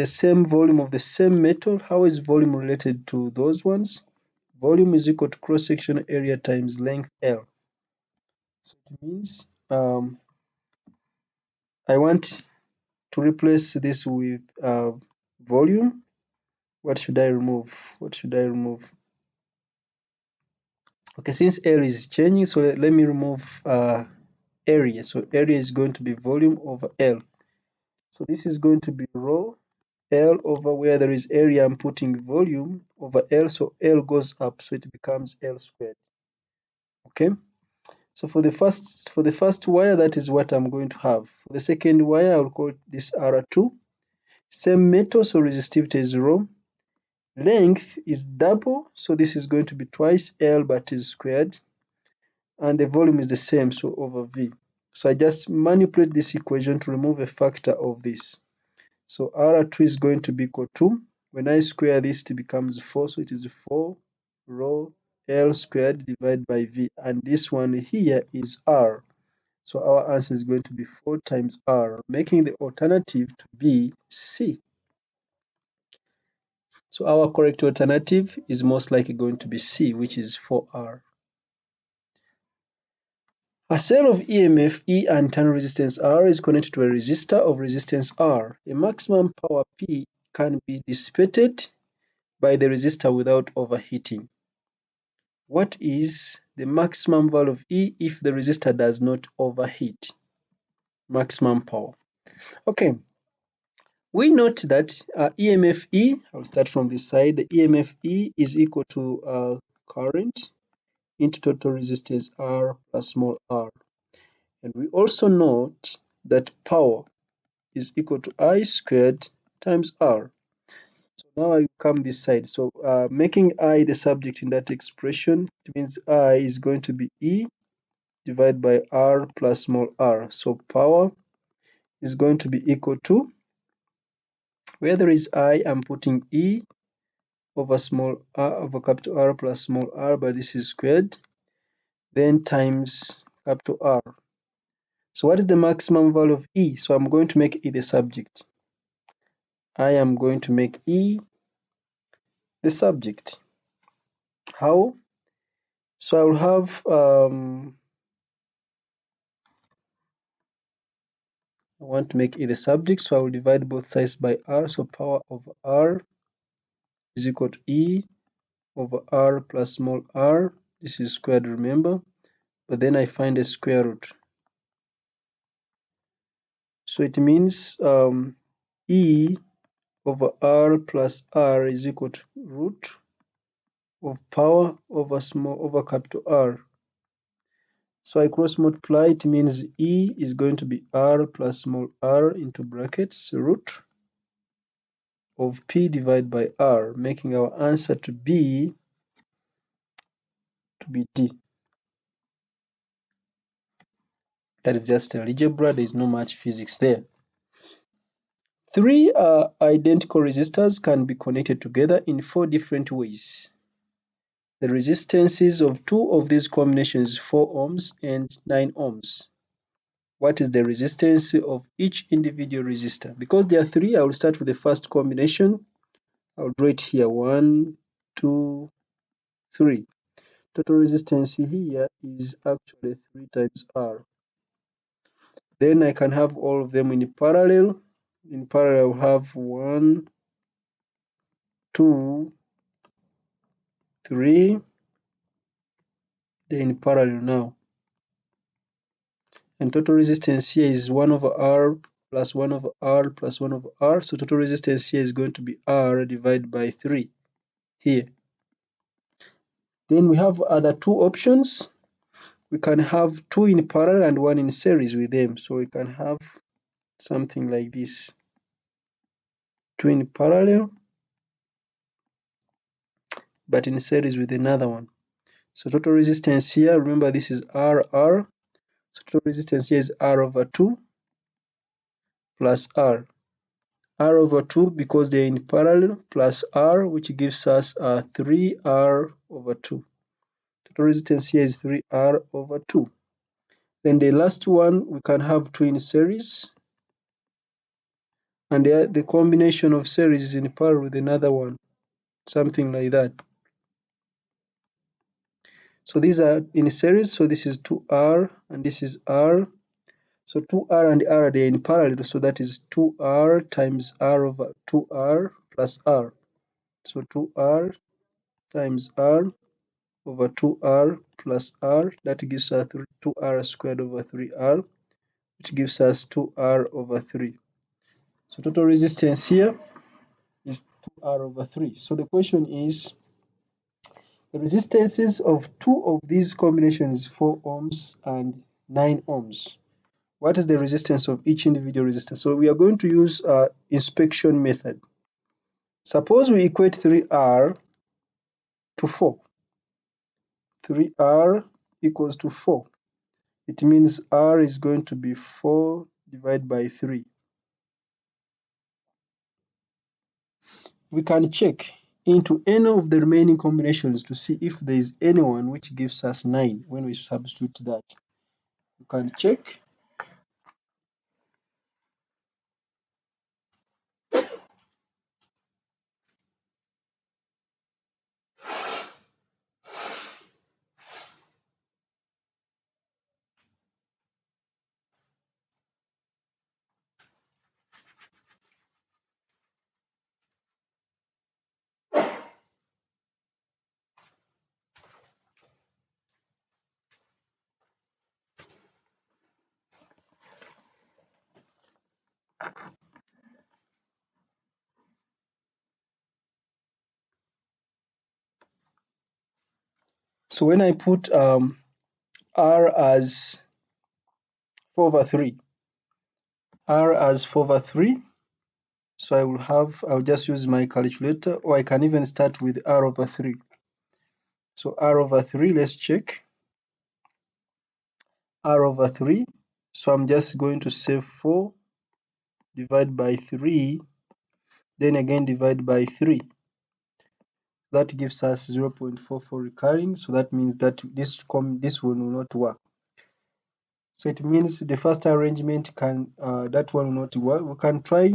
same volume of the same metal. How is volume related to those ones? Volume is equal to cross-section area times length L. So it means I want to replace this with volume. What should I remove? What should I remove? Okay, since L is changing, so let me remove area. So area is going to be volume over L. So this is going to be rho L over where there is area, I'm putting volume over L. So L goes up, so it becomes L squared. Okay. So for the first wire, that is what I'm going to have. For the second wire, I'll call this R2. Same metal, so resistivity is rho. Length is double, so this is going to be twice L but is squared. And the volume is the same, so over V. So I just manipulate this equation to remove a factor of this. So R2 is going to be equal to, when I square this, it becomes 4, so it is 4 rho L squared divided by V. And this one here is R. So our answer is going to be 4 times R, making the alternative to be C. So our correct alternative is most likely going to be C, which is 4R. A cell of e.m.f. E and internal resistance R is connected to a resistor of resistance R. A maximum power P can be dissipated by the resistor without overheating. What is the maximum value of E if the resistor does not overheat? Maximum power. Okay, we note that e.m.f. E, I'll start from this side, the e.m.f. E is equal to current into total resistance R plus small r. And we also note that power is equal to I squared times R. So now I come this side. So making I the subject in that expression, it means I is going to be E divided by R plus small r. So power is going to be equal to, where there is I, I'm putting E over small r over capital R plus small r, but this is squared, then times capital R. So what is the maximum value of E? So I'm going to make E the subject. I am going to make E the subject. How? So I will have, I want to make E the subject, so I will divide both sides by R. So power of R is equal to E over R plus small r. This is squared, remember, but then I find a square root. So it means E over R plus R is equal to root of power over capital R. So I cross multiply, it means E is going to be R plus small r into brackets root of P divided by R, making our answer to be D. That is just algebra, there is no much physics there. Three identical resistors can be connected together in 4 different ways. The resistances of 2 of these combinations, 4 ohms and 9 ohms. What is the resistance of each individual resistor? Because there are 3, I will start with the first combination. I'll draw it here, 1, 2, 3. Total resistance here is actually 3 times R. Then I can have all of them in parallel. In parallel, I'll have 1, 2, 3. They're in parallel now. And total resistance here is 1 over R plus 1 over R plus 1 over R. So total resistance here is going to be R divided by 3 here. Then we have other 2 options. We can have 2 in parallel and 1 in series with them. So we can have something like this. 2 in parallel, but in series with another one. So total resistance here, remember this is R. So total resistance here is R over 2 plus R. R over 2 because they're in parallel, plus R, which gives us 3R over 2. Total resistance here is 3R over 2. Then the last one, we can have two in series, and the combination of series is in parallel with another one, something like that. So these are in series, so this is 2R and this is R. So 2R and R, they are in parallel, so that is 2R times R over 2R plus R. So 2R times R over 2R plus R, that gives us 2R squared over 3R, which gives us 2R over 3. So total resistance here is 2R over 3. So the question is, the resistances of two of these combinations, 4 ohms and 9 ohms. What is the resistance of each individual resistor? So we are going to use inspection method. Suppose we equate 3R to 4. 3R equals to 4. It means R is going to be 4 divided by 3. We can check into any of the remaining combinations to see if there is anyone which gives us 9 when we substitute that. You can check. So when I put R as 4 over 3, R as 4 over 3, so I'll just use my calculator, or I can even start with R over 3. So R over 3, let's check. R over 3, so I'm just going to say 4 divided by 3, then again divide by 3. That gives us 0.44 recurring, so that means that this one will not work. So it means the first arrangement that one will not work. We can try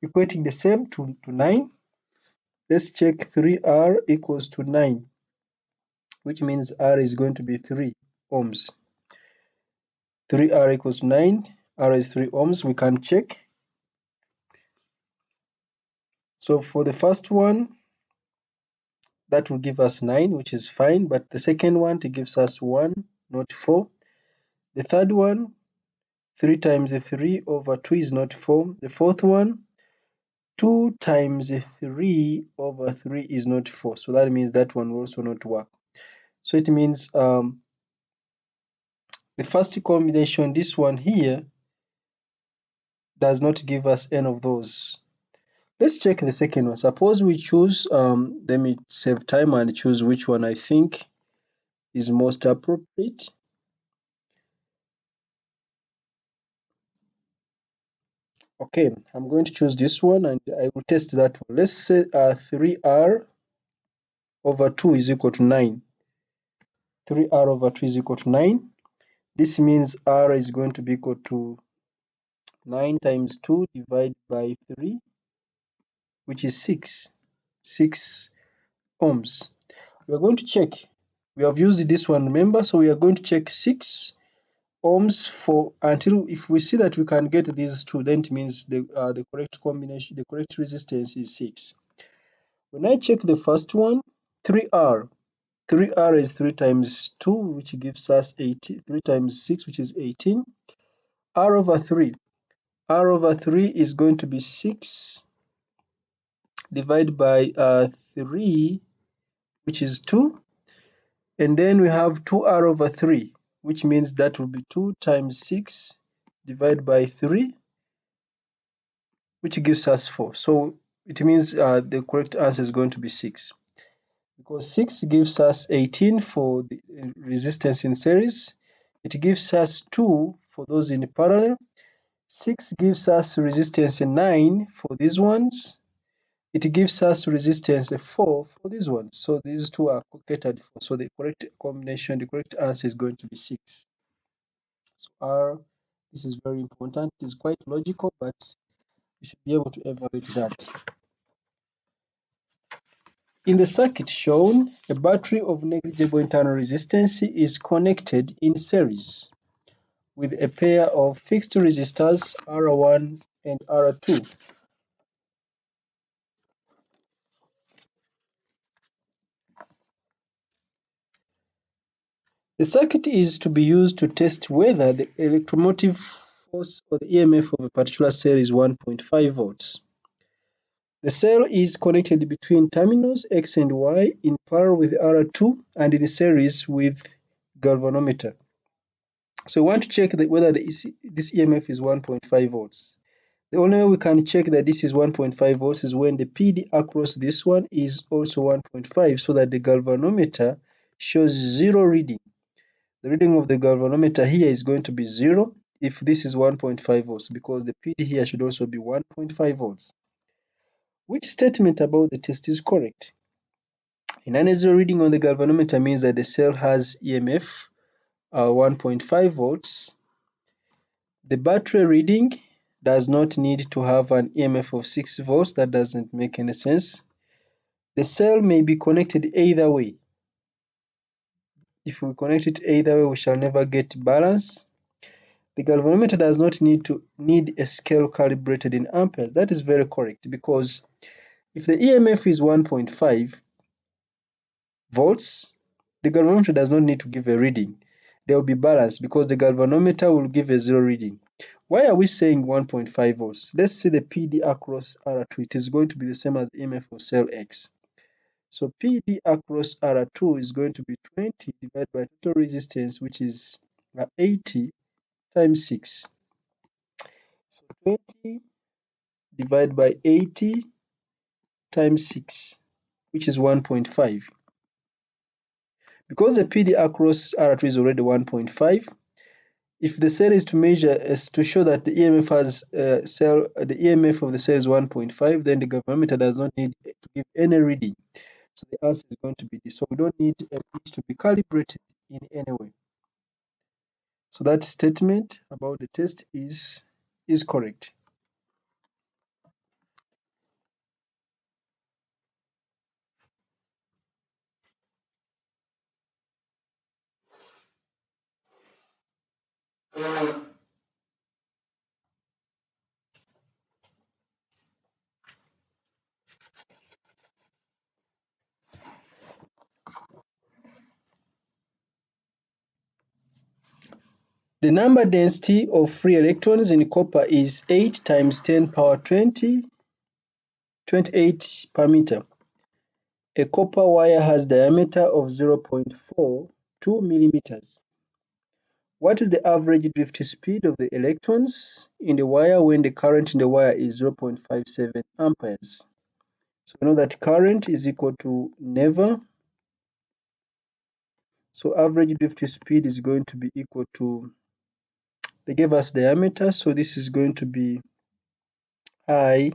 equating the same to 9. Let's check 3R equals to 9, which means R is going to be 3 ohms. 3R equals to 9, R is 3 ohms. We can check. So for the first one, that will give us 9, which is fine, but the second one, it gives us 1, not 4. The third one, 3 times 3 over 2 is not 4. The fourth one, 2 times 3 over 3 is not 4. So that means that one will also not work. So it means the first combination, this one here, does not give us any of those. Let's check the second one. Suppose we choose, let me save time and choose which one I think is most appropriate. Okay, I'm going to choose this one and I will test that one. Let's say 3R over 2 is equal to 9. 3R over 2 is equal to 9. This means R is going to be equal to 9 times 2 divided by 3, which is 6 ohms. We are going to check. We have used this one, remember, so we are going to check 6 ohms for until if we see that we can get these two, then it means the correct combination, the correct resistance is 6. When I check the first one, 3R, 3R is 3 times 2, which gives us 18, 3 times 6, which is 18. R over 3, R over 3 is going to be 6 divided by 3, which is 2. And then we have 2R over 3, which means that will be 2 times 6 divided by 3, which gives us 4. So it means the correct answer is going to be 6. Because 6 gives us 18 for the resistance in series. It gives us 2 for those in parallel. 6 gives us resistance 9 for these ones. It gives us resistance 4 for these ones. So these two are catered for. So the correct combination, the correct answer is going to be 6. So R, this is very important. It is quite logical, but you should be able to evaluate that. In the circuit shown, a battery of negligible internal resistance is connected in series with a pair of fixed resistors R1 and R2. The circuit is to be used to test whether the electromotive force or the e.m.f of a particular cell is 1.5 volts. The cell is connected between terminals X and Y in parallel with R2 and in series with galvanometer. So we want to check whether this EMF is 1.5 volts. The only way we can check that this is 1.5 volts is when the PD across this one is also 1.5, so that the galvanometer shows 0 reading. The reading of the galvanometer here is going to be 0 if this is 1.5 volts, because the PD here should also be 1.5 volts. Which statement about the test is correct? A non-zero reading on the galvanometer means that the cell has EMF 1.5 volts. The battery reading does not need to have an EMF of 6 volts. That doesn't make any sense. The cell may be connected either way. If we connect it either way, we shall never get balance. The galvanometer does not need a scale calibrated in amperes. That is very correct, because if the EMF is 1.5 volts, the galvanometer does not need to give a reading. There will be balance because the galvanometer will give a 0 reading. Why are we saying 1.5 volts? Let's see the PD across R2. It is going to be the same as EMF of cell X. So PD across R2 is going to be 20 divided by total resistance, which is 80 times 6. So 20 divided by 80 times 6, which is 1.5. Because the PD across R2 is already 1.5, if the cell is to measure to show that the EMF has the EMF of the cell is 1.5, then the galvanometer does not need to give any reading. So the answer is going to be this. So we don't need it to be calibrated in any way. So that statement about the test is correct. The number density of free electrons in copper is 8 times 10 power 28 per meter. A copper wire has diameter of 0.42 millimeters. What is the average drift speed of the electrons in the wire when the current in the wire is 0.57 amperes? So we know that current is equal to never. So average drift speed is going to be equal to, they gave us diameter, so this is going to be I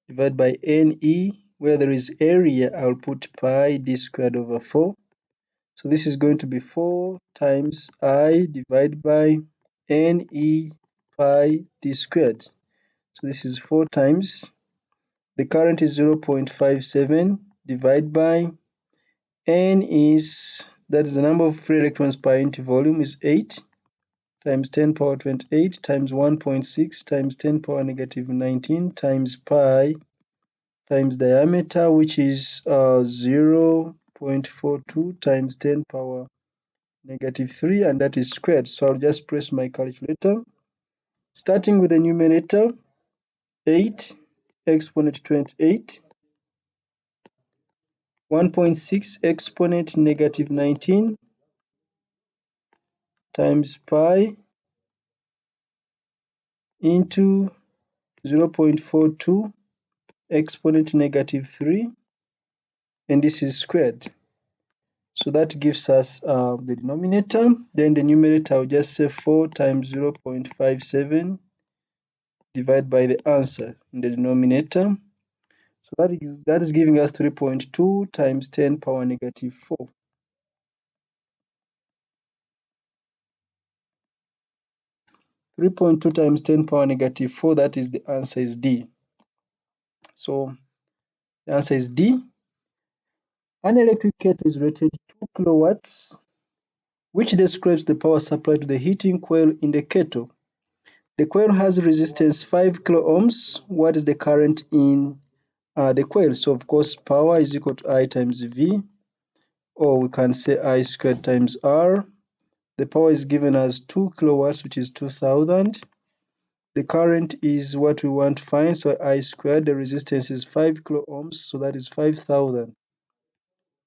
divided by NE. Where there is area, I'll put pi d squared over 4. So this is going to be 4 times I divided by NE pi d squared. So this is 4 times, the current is 0.57 divided by N is, that is the number of free electrons per unit volume, is 8 times 10 power 28 times 1.6 times 10 power negative 19 times pi times diameter, which is 0.42 times 10 power negative 3, and that is squared. So I'll just press my calculator. Starting with the numerator, 8 exponent 28, 1.6 exponent negative 19 times pi into 0.42 exponent negative 3, and this is squared. So that gives us the denominator. Then the numerator, I'll just say 4 times 0.57 divide by the answer in the denominator. So that is giving us 3.2 times 10 power negative 4. 3.2 times 10 power negative 4, that is the answer is D. So the answer is D. An electric kettle is rated 2 kilowatts, which describes the power supply to the heating coil in the kettle. The coil has resistance 5 kilo ohms. What is the current in the coil? So of course power is equal to I times V, or we can say I squared times R. The power is given as 2 kilowatts, which is 2000. The current is what we want to find, so I squared. The resistance is 5 kilo ohms, so that is 5000.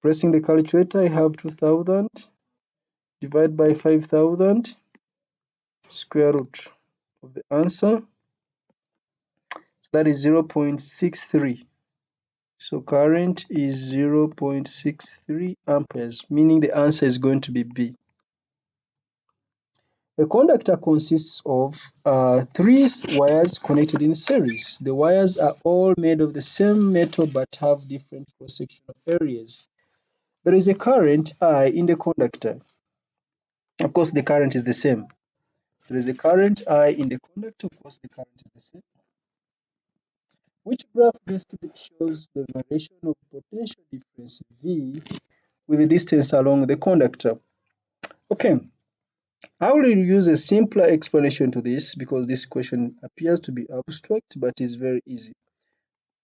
Pressing the calculator, I have 2000 divided by 5000, square root of the answer. So that is 0.63. So current is 0.63 amperes, meaning the answer is going to be B. A conductor consists of three wires connected in series. The wires are all made of the same metal but have different cross-sectional areas. There is a current I in the conductor. Of course, the current is the same. There is a current I in the conductor. Of course, the current is the same. Which graph best shows the variation of potential difference V with the distance along the conductor? Okay, I will use a simpler explanation to this because this question appears to be abstract but is very easy.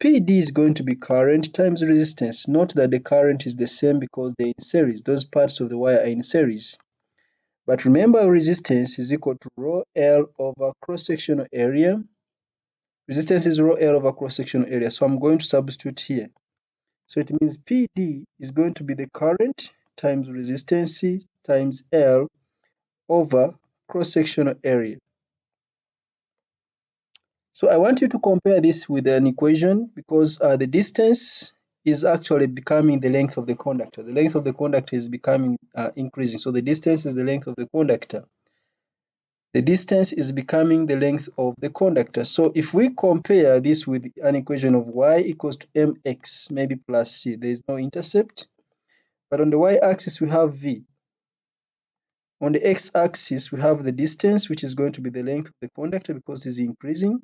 PD is going to be current times resistance. Note that the current is the same because they're in series. Those parts of the wire are in series. But remember, resistance is equal to rho L over cross-sectional area. Resistance is rho L over cross-sectional area. So I'm going to substitute here. So it means PD is going to be the current times resistance times L over cross-sectional area. So I want you to compare this with an equation because the distance is actually becoming the length of the conductor. The length of the conductor is becoming increasing. So the distance is the length of the conductor. The distance is becoming the length of the conductor. So if we compare this with an equation of y equals to mx, maybe plus c, there is no intercept. But on the y-axis, we have v. On the x-axis, we have the distance, which is going to be the length of the conductor because it's increasing.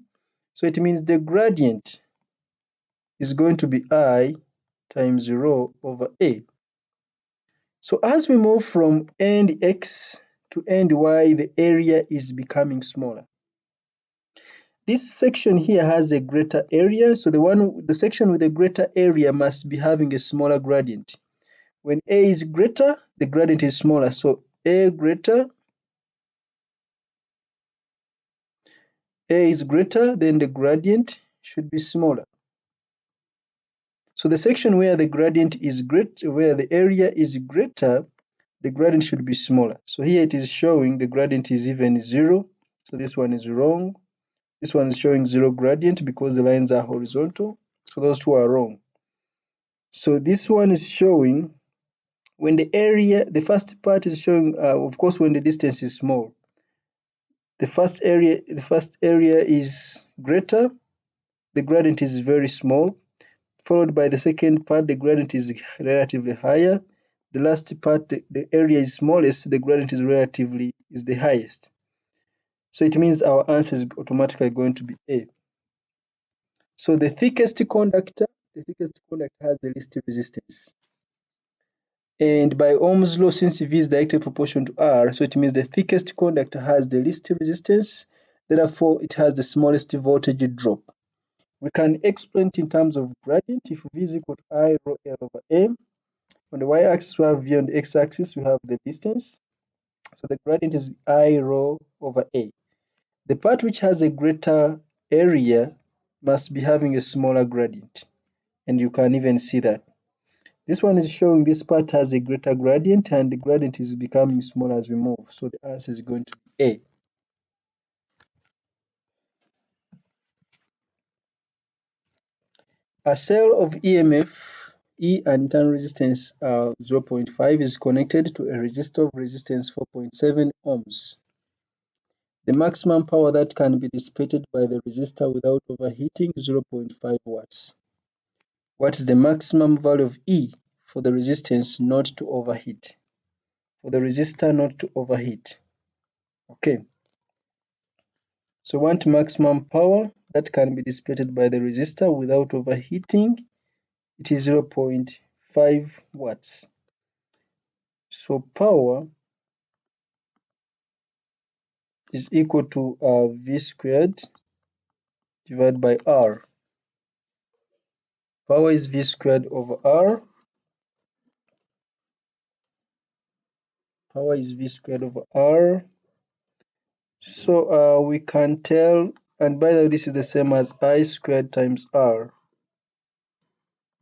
So it means the gradient is going to be I times rho over A. So as we move from end X to end Y, the area is becoming smaller. This section here has a greater area, so the section with a greater area must be having a smaller gradient. When A is greater, the gradient is smaller. So A is greater, then the gradient should be smaller. So the section where the gradient is greater, where the area is greater, the gradient should be smaller. So here it is showing the gradient is even 0. So this one is wrong. This one is showing 0 gradient because the lines are horizontal. So those two are wrong. So this one is showing when the area, the first part is showing, of course, when the distance is small. The first area is greater. The gradient is very small. Followed by the second part, the gradient is relatively higher. The last part, the area is smallest, the gradient is the highest. So it means our answer is automatically going to be A. So the thickest conductor has the least resistance. And by Ohm's law, since V is directly proportional to R, so it means the thickest conductor has the least resistance, therefore it has the smallest voltage drop. We can explain it in terms of gradient. If V is equal to I rho L over A, on the y-axis we have V, on the x-axis we have the distance. So the gradient is I rho over A. The part which has a greater area must be having a smaller gradient. And you can even see that. This one is showing this part has a greater gradient and the gradient is becoming smaller as we move. So the answer is going to be A. A cell of e.m.f. E and internal resistance 0.5 is connected to a resistor of resistance 4.7 ohms. The maximum power that can be dissipated by the resistor without overheating is 0.5 watts. What is the maximum value of E for the resistance not to overheat? For the resistor not to overheat. Okay. So we want maximum power that can be dissipated by the resistor without overheating. It is 0.5 watts. So power is equal to V squared divided by R. Power is V squared over R. Power is V squared over R. So we can tell, and by the way, this is the same as I squared times R.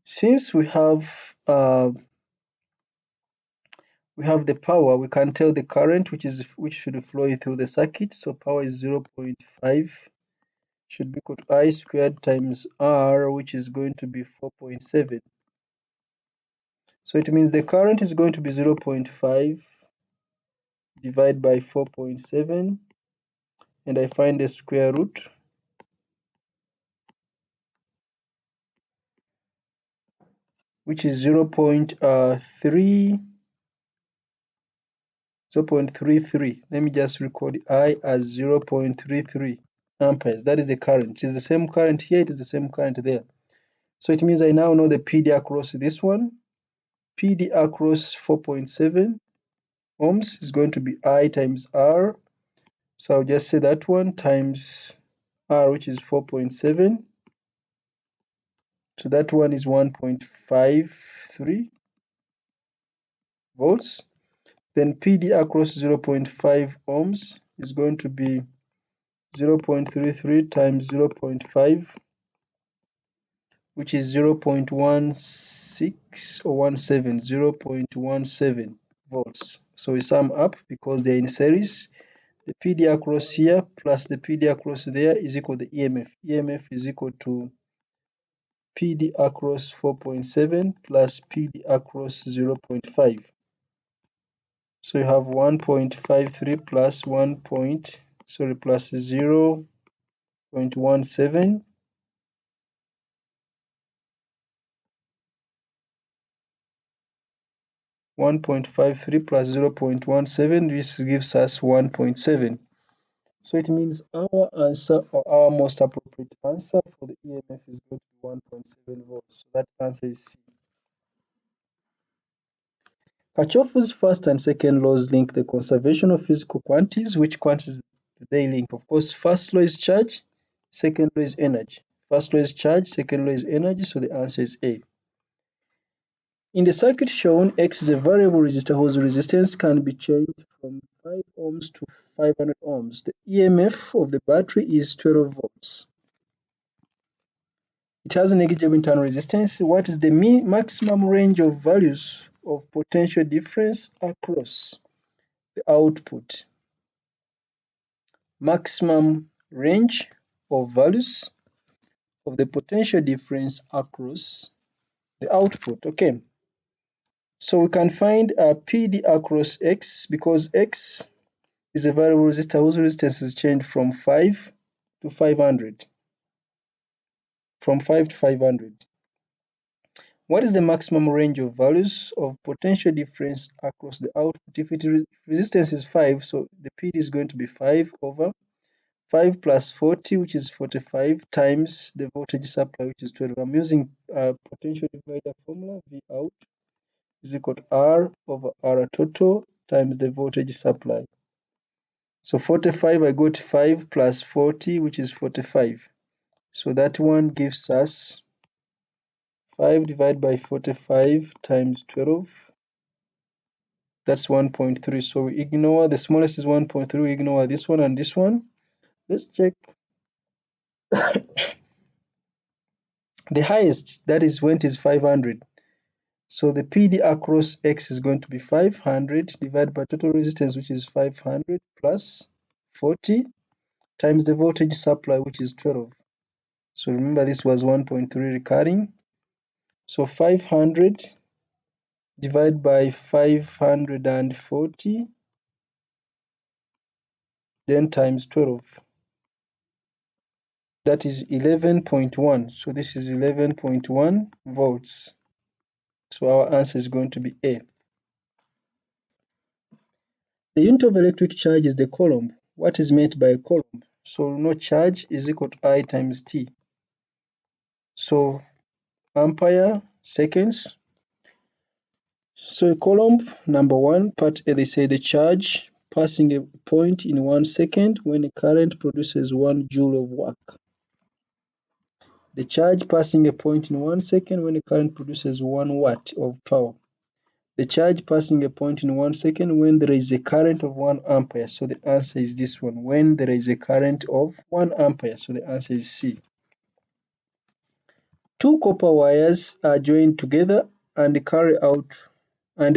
Since we have the power, we can tell the current which should flow through the circuit. So power is 0.5 should be equal to I squared times R, which is going to be 4.7. So it means the current is going to be 0.5 divided by 4.7, and I find the square root, which is 0.33. Let me just record I as 0.33 amperes. That is the current. It is the same current here, it is the same current there. So it means I now know the PD across this one. PD across 4.7 ohms is going to be I times R. So I'll just say that one times R, which is 4.7. So that one is 1.53 volts. Then PD across 0.5 ohms is going to be 0.33 times 0.5, which is 0.16 or 17, 0.17 volts. So we sum up because they're in series. The PD across here plus the PD across there is equal to e.m.f. e.m.f is equal to PD across 4.7 plus PD across 0.5. So you have 1.53 plus 0.17. 1.53 plus 0.17, this gives us 1.7. So it means our answer, or our most appropriate answer for the e.m.f is going to be 1.7 volts. So that answer is C. Kirchhoff's first and second laws link the conservation of physical quantities. Which quantities do they link? Of course, first law is charge, second law is energy. First law is charge, second law is energy, so the answer is A. In the circuit shown, X is a variable resistor whose resistance can be changed from 5 ohms to 500 ohms. The e.m.f of the battery is 12 volts. It has a negative internal resistance. What is the maximum range of values of potential difference across the output? Maximum range of values of the potential difference across the output. Okay. So we can find a PD across X because X is a variable resistor whose resistance is changed from 5 to 500. From 5 to 500. What is the maximum range of values of potential difference across the output? If resistance is 5, so the PD is going to be 5 over 5 plus 40, which is 45, times the voltage supply, which is 12. I'm using potential divider formula. V out is equal to R over R total times the voltage supply. So 45, I got 5 plus 40, which is 45. So that one gives us 5 divided by 45 times 12. That's 1.3. So we ignore, the smallest is 1.3. We ignore this one and this one. Let's check the highest, that is when it is 500. So the PD across X is going to be 500 divided by total resistance, which is 500 plus 40 times the voltage supply, which is 12. So remember this was 1.3 recurring. So 500 divided by 540 then times 12. That is 11.1. So this is 11.1 volts. So our answer is going to be A. The unit of electric charge is the coulomb. What is meant by a coulomb? So we know charge is equal to I times T. So ampere seconds. So a coulomb, number one, part A, they say the charge passing a point in 1 second when a current produces 1 joule of work. The charge passing a point in 1 second when a current produces 1 watt of power. The charge passing a point in 1 second when there is a current of 1 ampere. So the answer is this one, when there is a current of 1 ampere. So the answer is C. Two copper wires are joined together and carry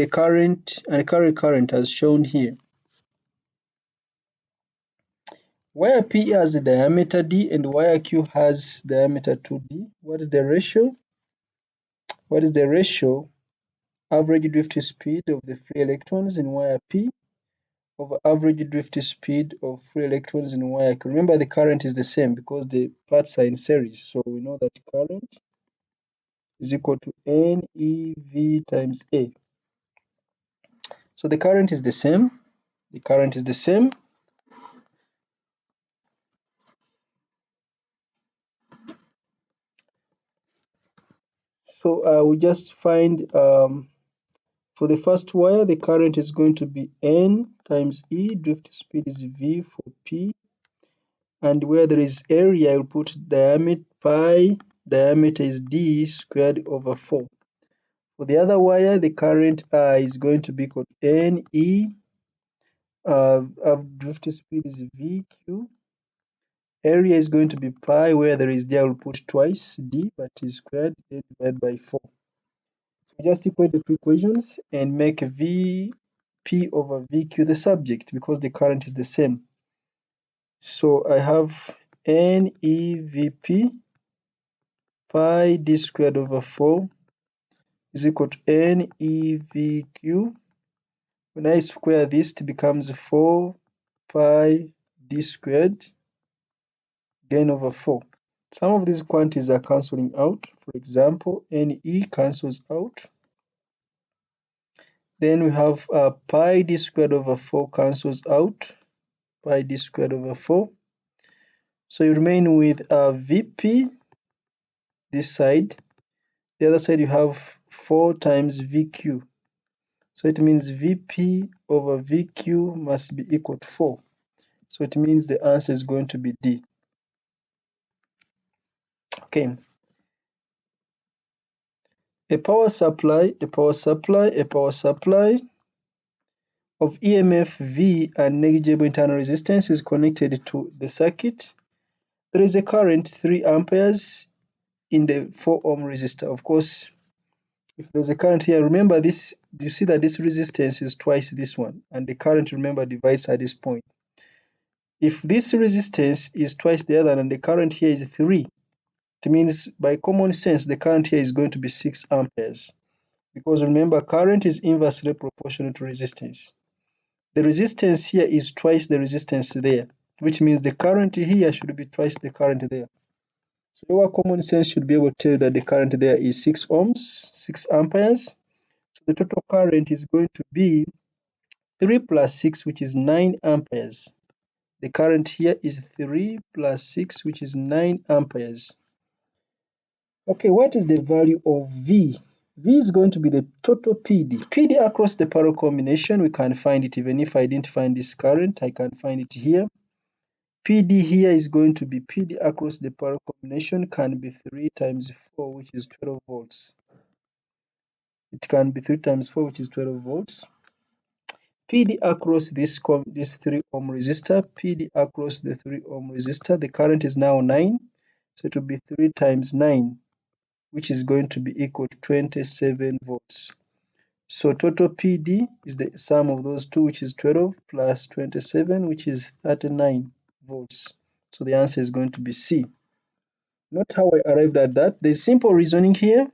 current as shown here. Wire P has a diameter D and wire Q has diameter 2D. What is the ratio? What is the ratio? Average drift speed of the free electrons in wire P over average drift speed of free electrons in wire Q. Remember, the current is the same because the parts are in series. So we know that current is equal to NEV times A. So the current is the same. The current is the same. So we just find for the first wire, the current is going to be N times E. Drift speed is V for P. And where there is area, I'll put diameter pi. Diameter is D squared over 4. For the other wire, the current is going to be equal to NE. Drift speed is VQ. Area is going to be pi. Where there is D, I will put twice D, but is squared, then divided by 4. So just equate the two equations and make VP over VQ the subject because the current is the same. So I have NEVP pi D squared over 4 is equal to NEVQ. When I square this, it becomes 4 pi D squared gain over 4. Some of these quantities are cancelling out. For example, NE cancels out. Then we have pi D squared over 4 cancels out. Pi D squared over 4. So you remain with VP this side. The other side you have 4 times VQ. So it means VP over VQ must be equal to 4. So it means the answer is going to be D. Okay. A power supply of e.m.f V and negligible internal resistance is connected to the circuit. There is a current 3 amperes in the 4 ohm resistor. Of course, if there's a current here, remember this, you see that this resistance is twice this one, and the current, remember, divides at this point. If this resistance is twice the other and the current here is 3, it means by common sense the current here is going to be 6 amperes. Because remember, current is inversely proportional to resistance. The resistance here is twice the resistance there, which means the current here should be twice the current there. So your common sense should be able to tell you that the current there is 6 ohms, 6 amperes. So the total current is going to be 3 plus 6, which is 9 amperes. The current here is 3 plus 6, which is 9 amperes. Okay, what is the value of V? V is going to be the total PD. PD across the parallel combination, we can find it even if I didn't find this current, I can find it here. PD here is going to be PD across the parallel combination can be 3 times 4, which is 12 volts. It can be 3 times 4, which is 12 volts. PD across this 3 ohm resistor, PD across the 3 ohm resistor, the current is now 9. So it will be 3 times 9, which is going to be equal to 27 volts. So total PD is the sum of those two, which is 12 plus 27, which is 39 volts. So the answer is going to be C. Note how I arrived at that. There's simple reasoning here.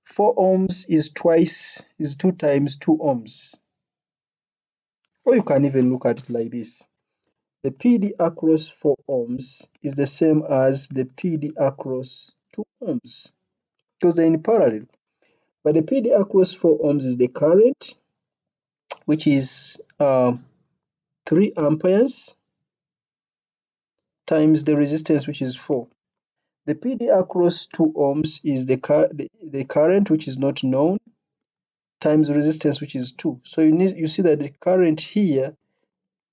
4 ohms is 2 times 2 ohms. Or you can even look at it like this. the PD across 4 ohms is the same as the PD across 2 ohms because they're in parallel. But the PD across 4 ohms is the current, which is 3 amperes times the resistance, which is 4. The PD across 2 ohms is the current, which is not known, times the resistance, which is 2. So you see that the current here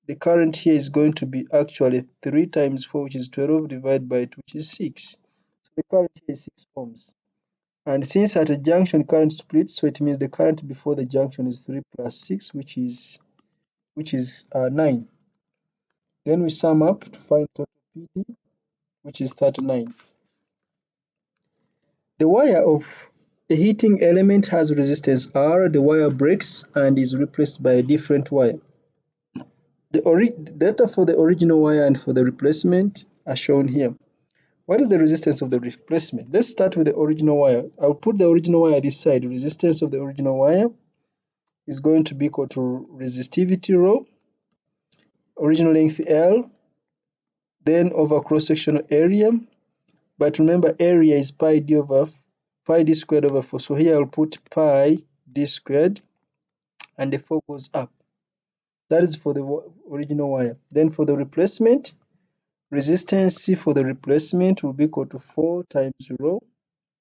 is going to be actually 3 times 4, which is 12, divided by 2, which is 6. So the current here is 6 ohms. And since at a junction current splits, so it means the current before the junction is 3 plus 6, which is 9. Then we sum up to find total PD, which is 39. The wire of a heating element has resistance R. The wire breaks and is replaced by a different wire. The data for the original wire and for the replacement are shown here. What is the resistance of the replacement? Let's start with the original wire. I'll put the original wire this side. The resistance of the original wire is going to be equal to resistivity rho, original length L, then over cross-sectional area. But remember, area is pi d squared over 4. So here I'll put pi d squared, and the 4 goes up. That is for the original wire. Then for the replacement, resistance for the replacement will be equal to 4 times rho.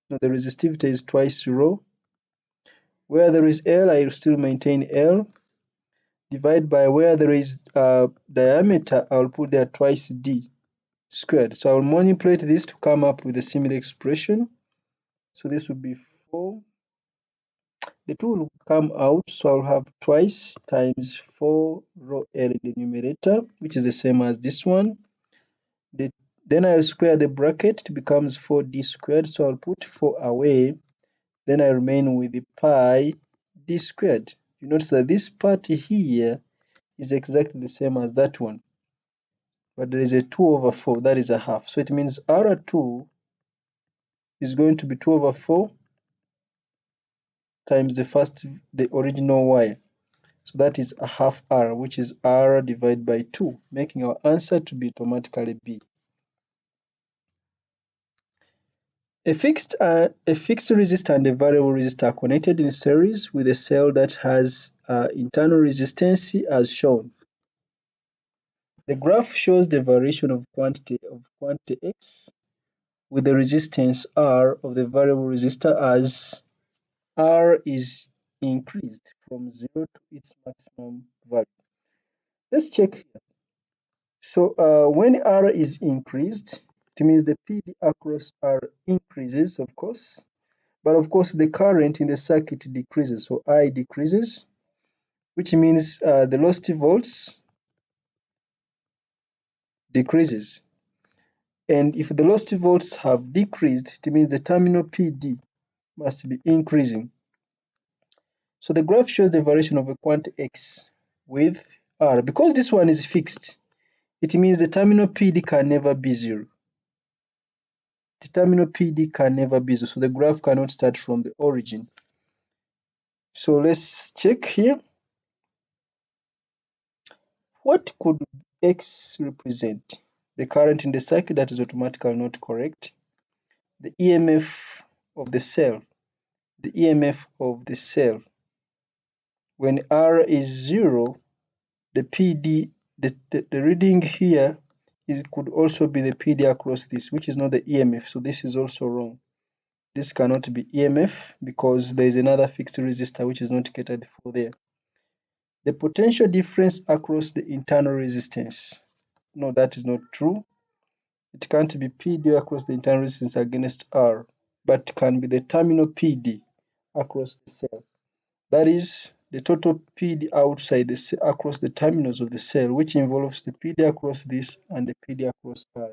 Now the resistivity is twice rho. Where there is L, I will still maintain L. Divide by where there is diameter, I will put there twice d squared. So I will manipulate this to come up with a similar expression. So this will be 4. The 2 will come out, so I'll have twice times 4 rho L in the numerator, which is the same as this one. Then I'll square the bracket, it becomes 4d squared, so I'll put 4 away. Then I remain with the pi d squared. You notice that this part here is exactly the same as that one. But there is a 2 over 4, that is a half. So it means R2 is going to be 2 over 4 times the original y. So that is a half R, which is R divided by 2, making our answer to be automatically B. A fixed resistor and a variable resistor are connected in series with a cell that has internal resistance as shown. The graph shows the variation of quantity X with the resistance R of the variable resistor as R is increased from 0 to its maximum value. Let's check here. So when R is increased, it means the PD across R increases, of course. But of course, the current in the circuit decreases. So I decreases, which means the velocity volts decreases. And if the velocity volts have decreased, it means the terminal PD must be increasing. So the graph shows the variation of a quantity X with R. Because this one is fixed, it means the terminal PD can never be 0. The terminal PD can never be 0, so the graph cannot start from the origin. So let's check here. What could X represent? The current in the circuit, that is automatically not correct. The EMF of the cell. The EMF of the cell. When R is 0, the PD, the reading here could also be the PD across this, which is not the EMF. So this is also wrong. This cannot be EMF because there is another fixed resistor which is not catered for there. The potential difference across the internal resistance. No, that is not true. It can't be PD across the internal resistance against R, but can be the terminal PD across the cell. That is the total PD outside the cell, across the terminals of the cell, which involves the PD across this and the PD across R.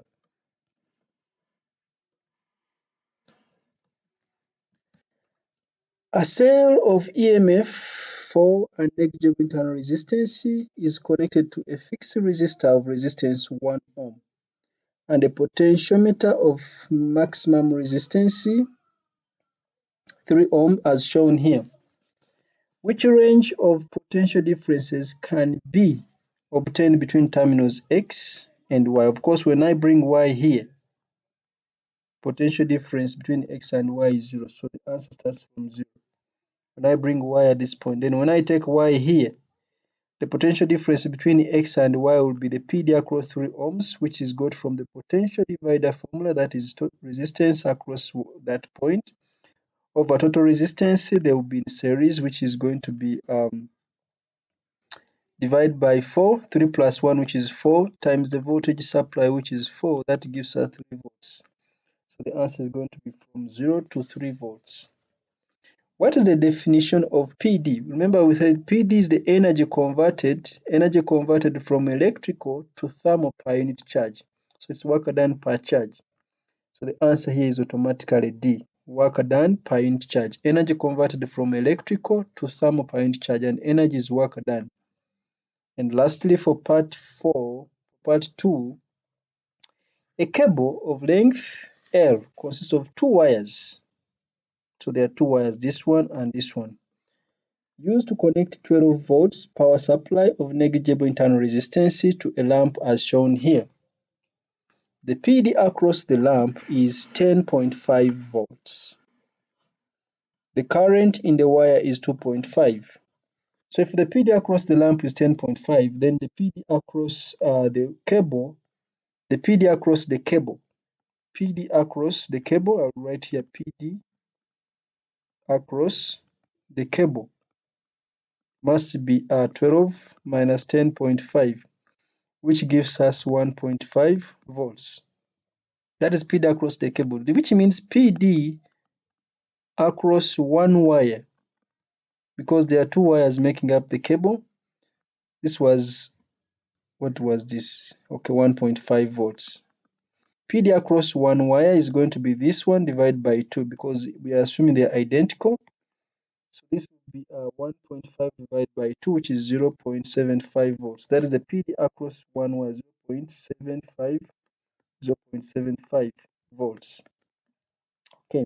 A cell of e.m.f. for and negligible internal resistance is connected to a fixed resistor of resistance 1 ohm and a potentiometer of maximum resistance 3 ohm as shown here. Which range of potential differences can be obtained between terminals X and Y. Of course, when I bring Y here, potential difference between X and Y is 0. So the answer starts from 0. When I bring Y at this point, then when I take Y here, the potential difference between X and Y will be the PD across 3 ohms, which is got from the potential divider formula, that is resistance across that point, over total resistance. There will be in series, which is going to be divide by 4, 3 plus 1, which is 4, times the voltage supply, which is 4, that gives us 3 volts. So the answer is going to be from 0 to 3 volts. What is the definition of PD? Remember we said PD is the energy converted from electrical to thermal per unit charge. So it's work done per charge. So the answer here is automatically D, work done per unit charge. Energy converted from electrical to thermal per unit charge, and energy is work done. And lastly, for part 2, a cable of length L consists of 2 wires. So there are 2 wires, this one and this one, used to connect 12 volts power supply of negligible internal resistance to a lamp as shown here. The PD across the lamp is 10.5 volts. The current in the wire is 2.5. So if the PD across the lamp is 10.5, then the PD across the cable, I'll write here PD across the cable must be 12 minus 10.5, which gives us 1.5 volts. That is PD across the cable, which means PD across one wire, because there are 2 wires making up the cable. This was, what was this? Okay, 1.5 volts. PD across one wire is going to be this one divided by 2, because we are assuming they are identical. So this will be 1.5 divided by 2, which is 0.75 volts. That is the PD across one wire, 0.75 volts. Okay.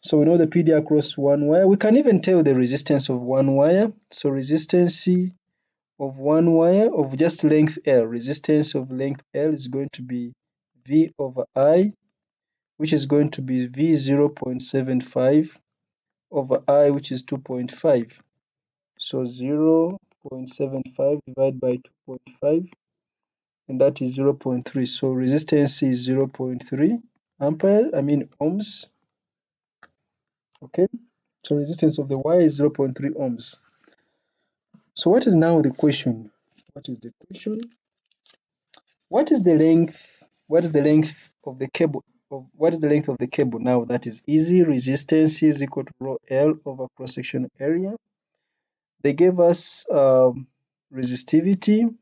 So we know the PD across one wire. We can even tell the resistance of one wire. So resistance of one wire of just length L, resistance of length L is going to be V over I, which is going to be V 0.75 over I, which is 2.5. So 0.75 divided by 2.5, and that is 0.3. So resistance is 0.3 ohms. Okay, so resistance of the wire is 0.3 ohms. So what is now the question? What is the question? What is the length? What is the length of the cable? What is the length of the cable? Now that is easy. Resistance is equal to rho L over cross-section area. They gave us resistivity.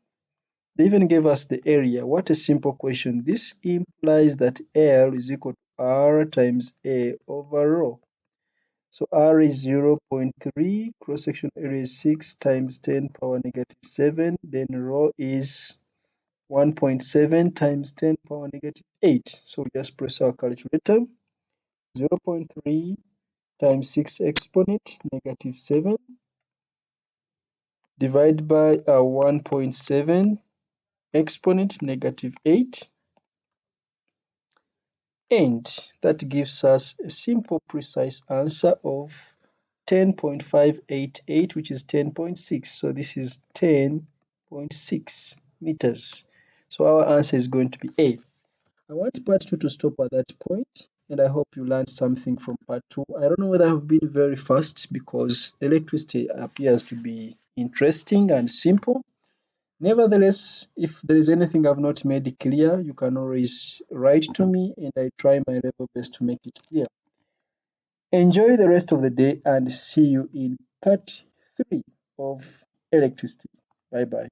They even gave us the area. What a simple question. This implies that L is equal to R times A over rho. So R is 0.3, cross-section area is 6 times 10 power negative 7, then rho is 1.7 times 10 power negative 8. So we just press our calculator. 0.3 times 6 exponent negative 7 divided by 1.7 exponent negative 8, and that gives us a simple precise answer of 10.588, which is 10.6. So this is 10.6 meters. So our answer is going to be A. I want part 2 to stop at that point, and I hope you learned something from part 2. I don't know whether I've been very fast, because electricity appears to be interesting and simple. Nevertheless, if there is anything I've not made clear, you can always write to me, and I try my level best to make it clear. Enjoy the rest of the day, and see you in part 3 of electricity. Bye bye.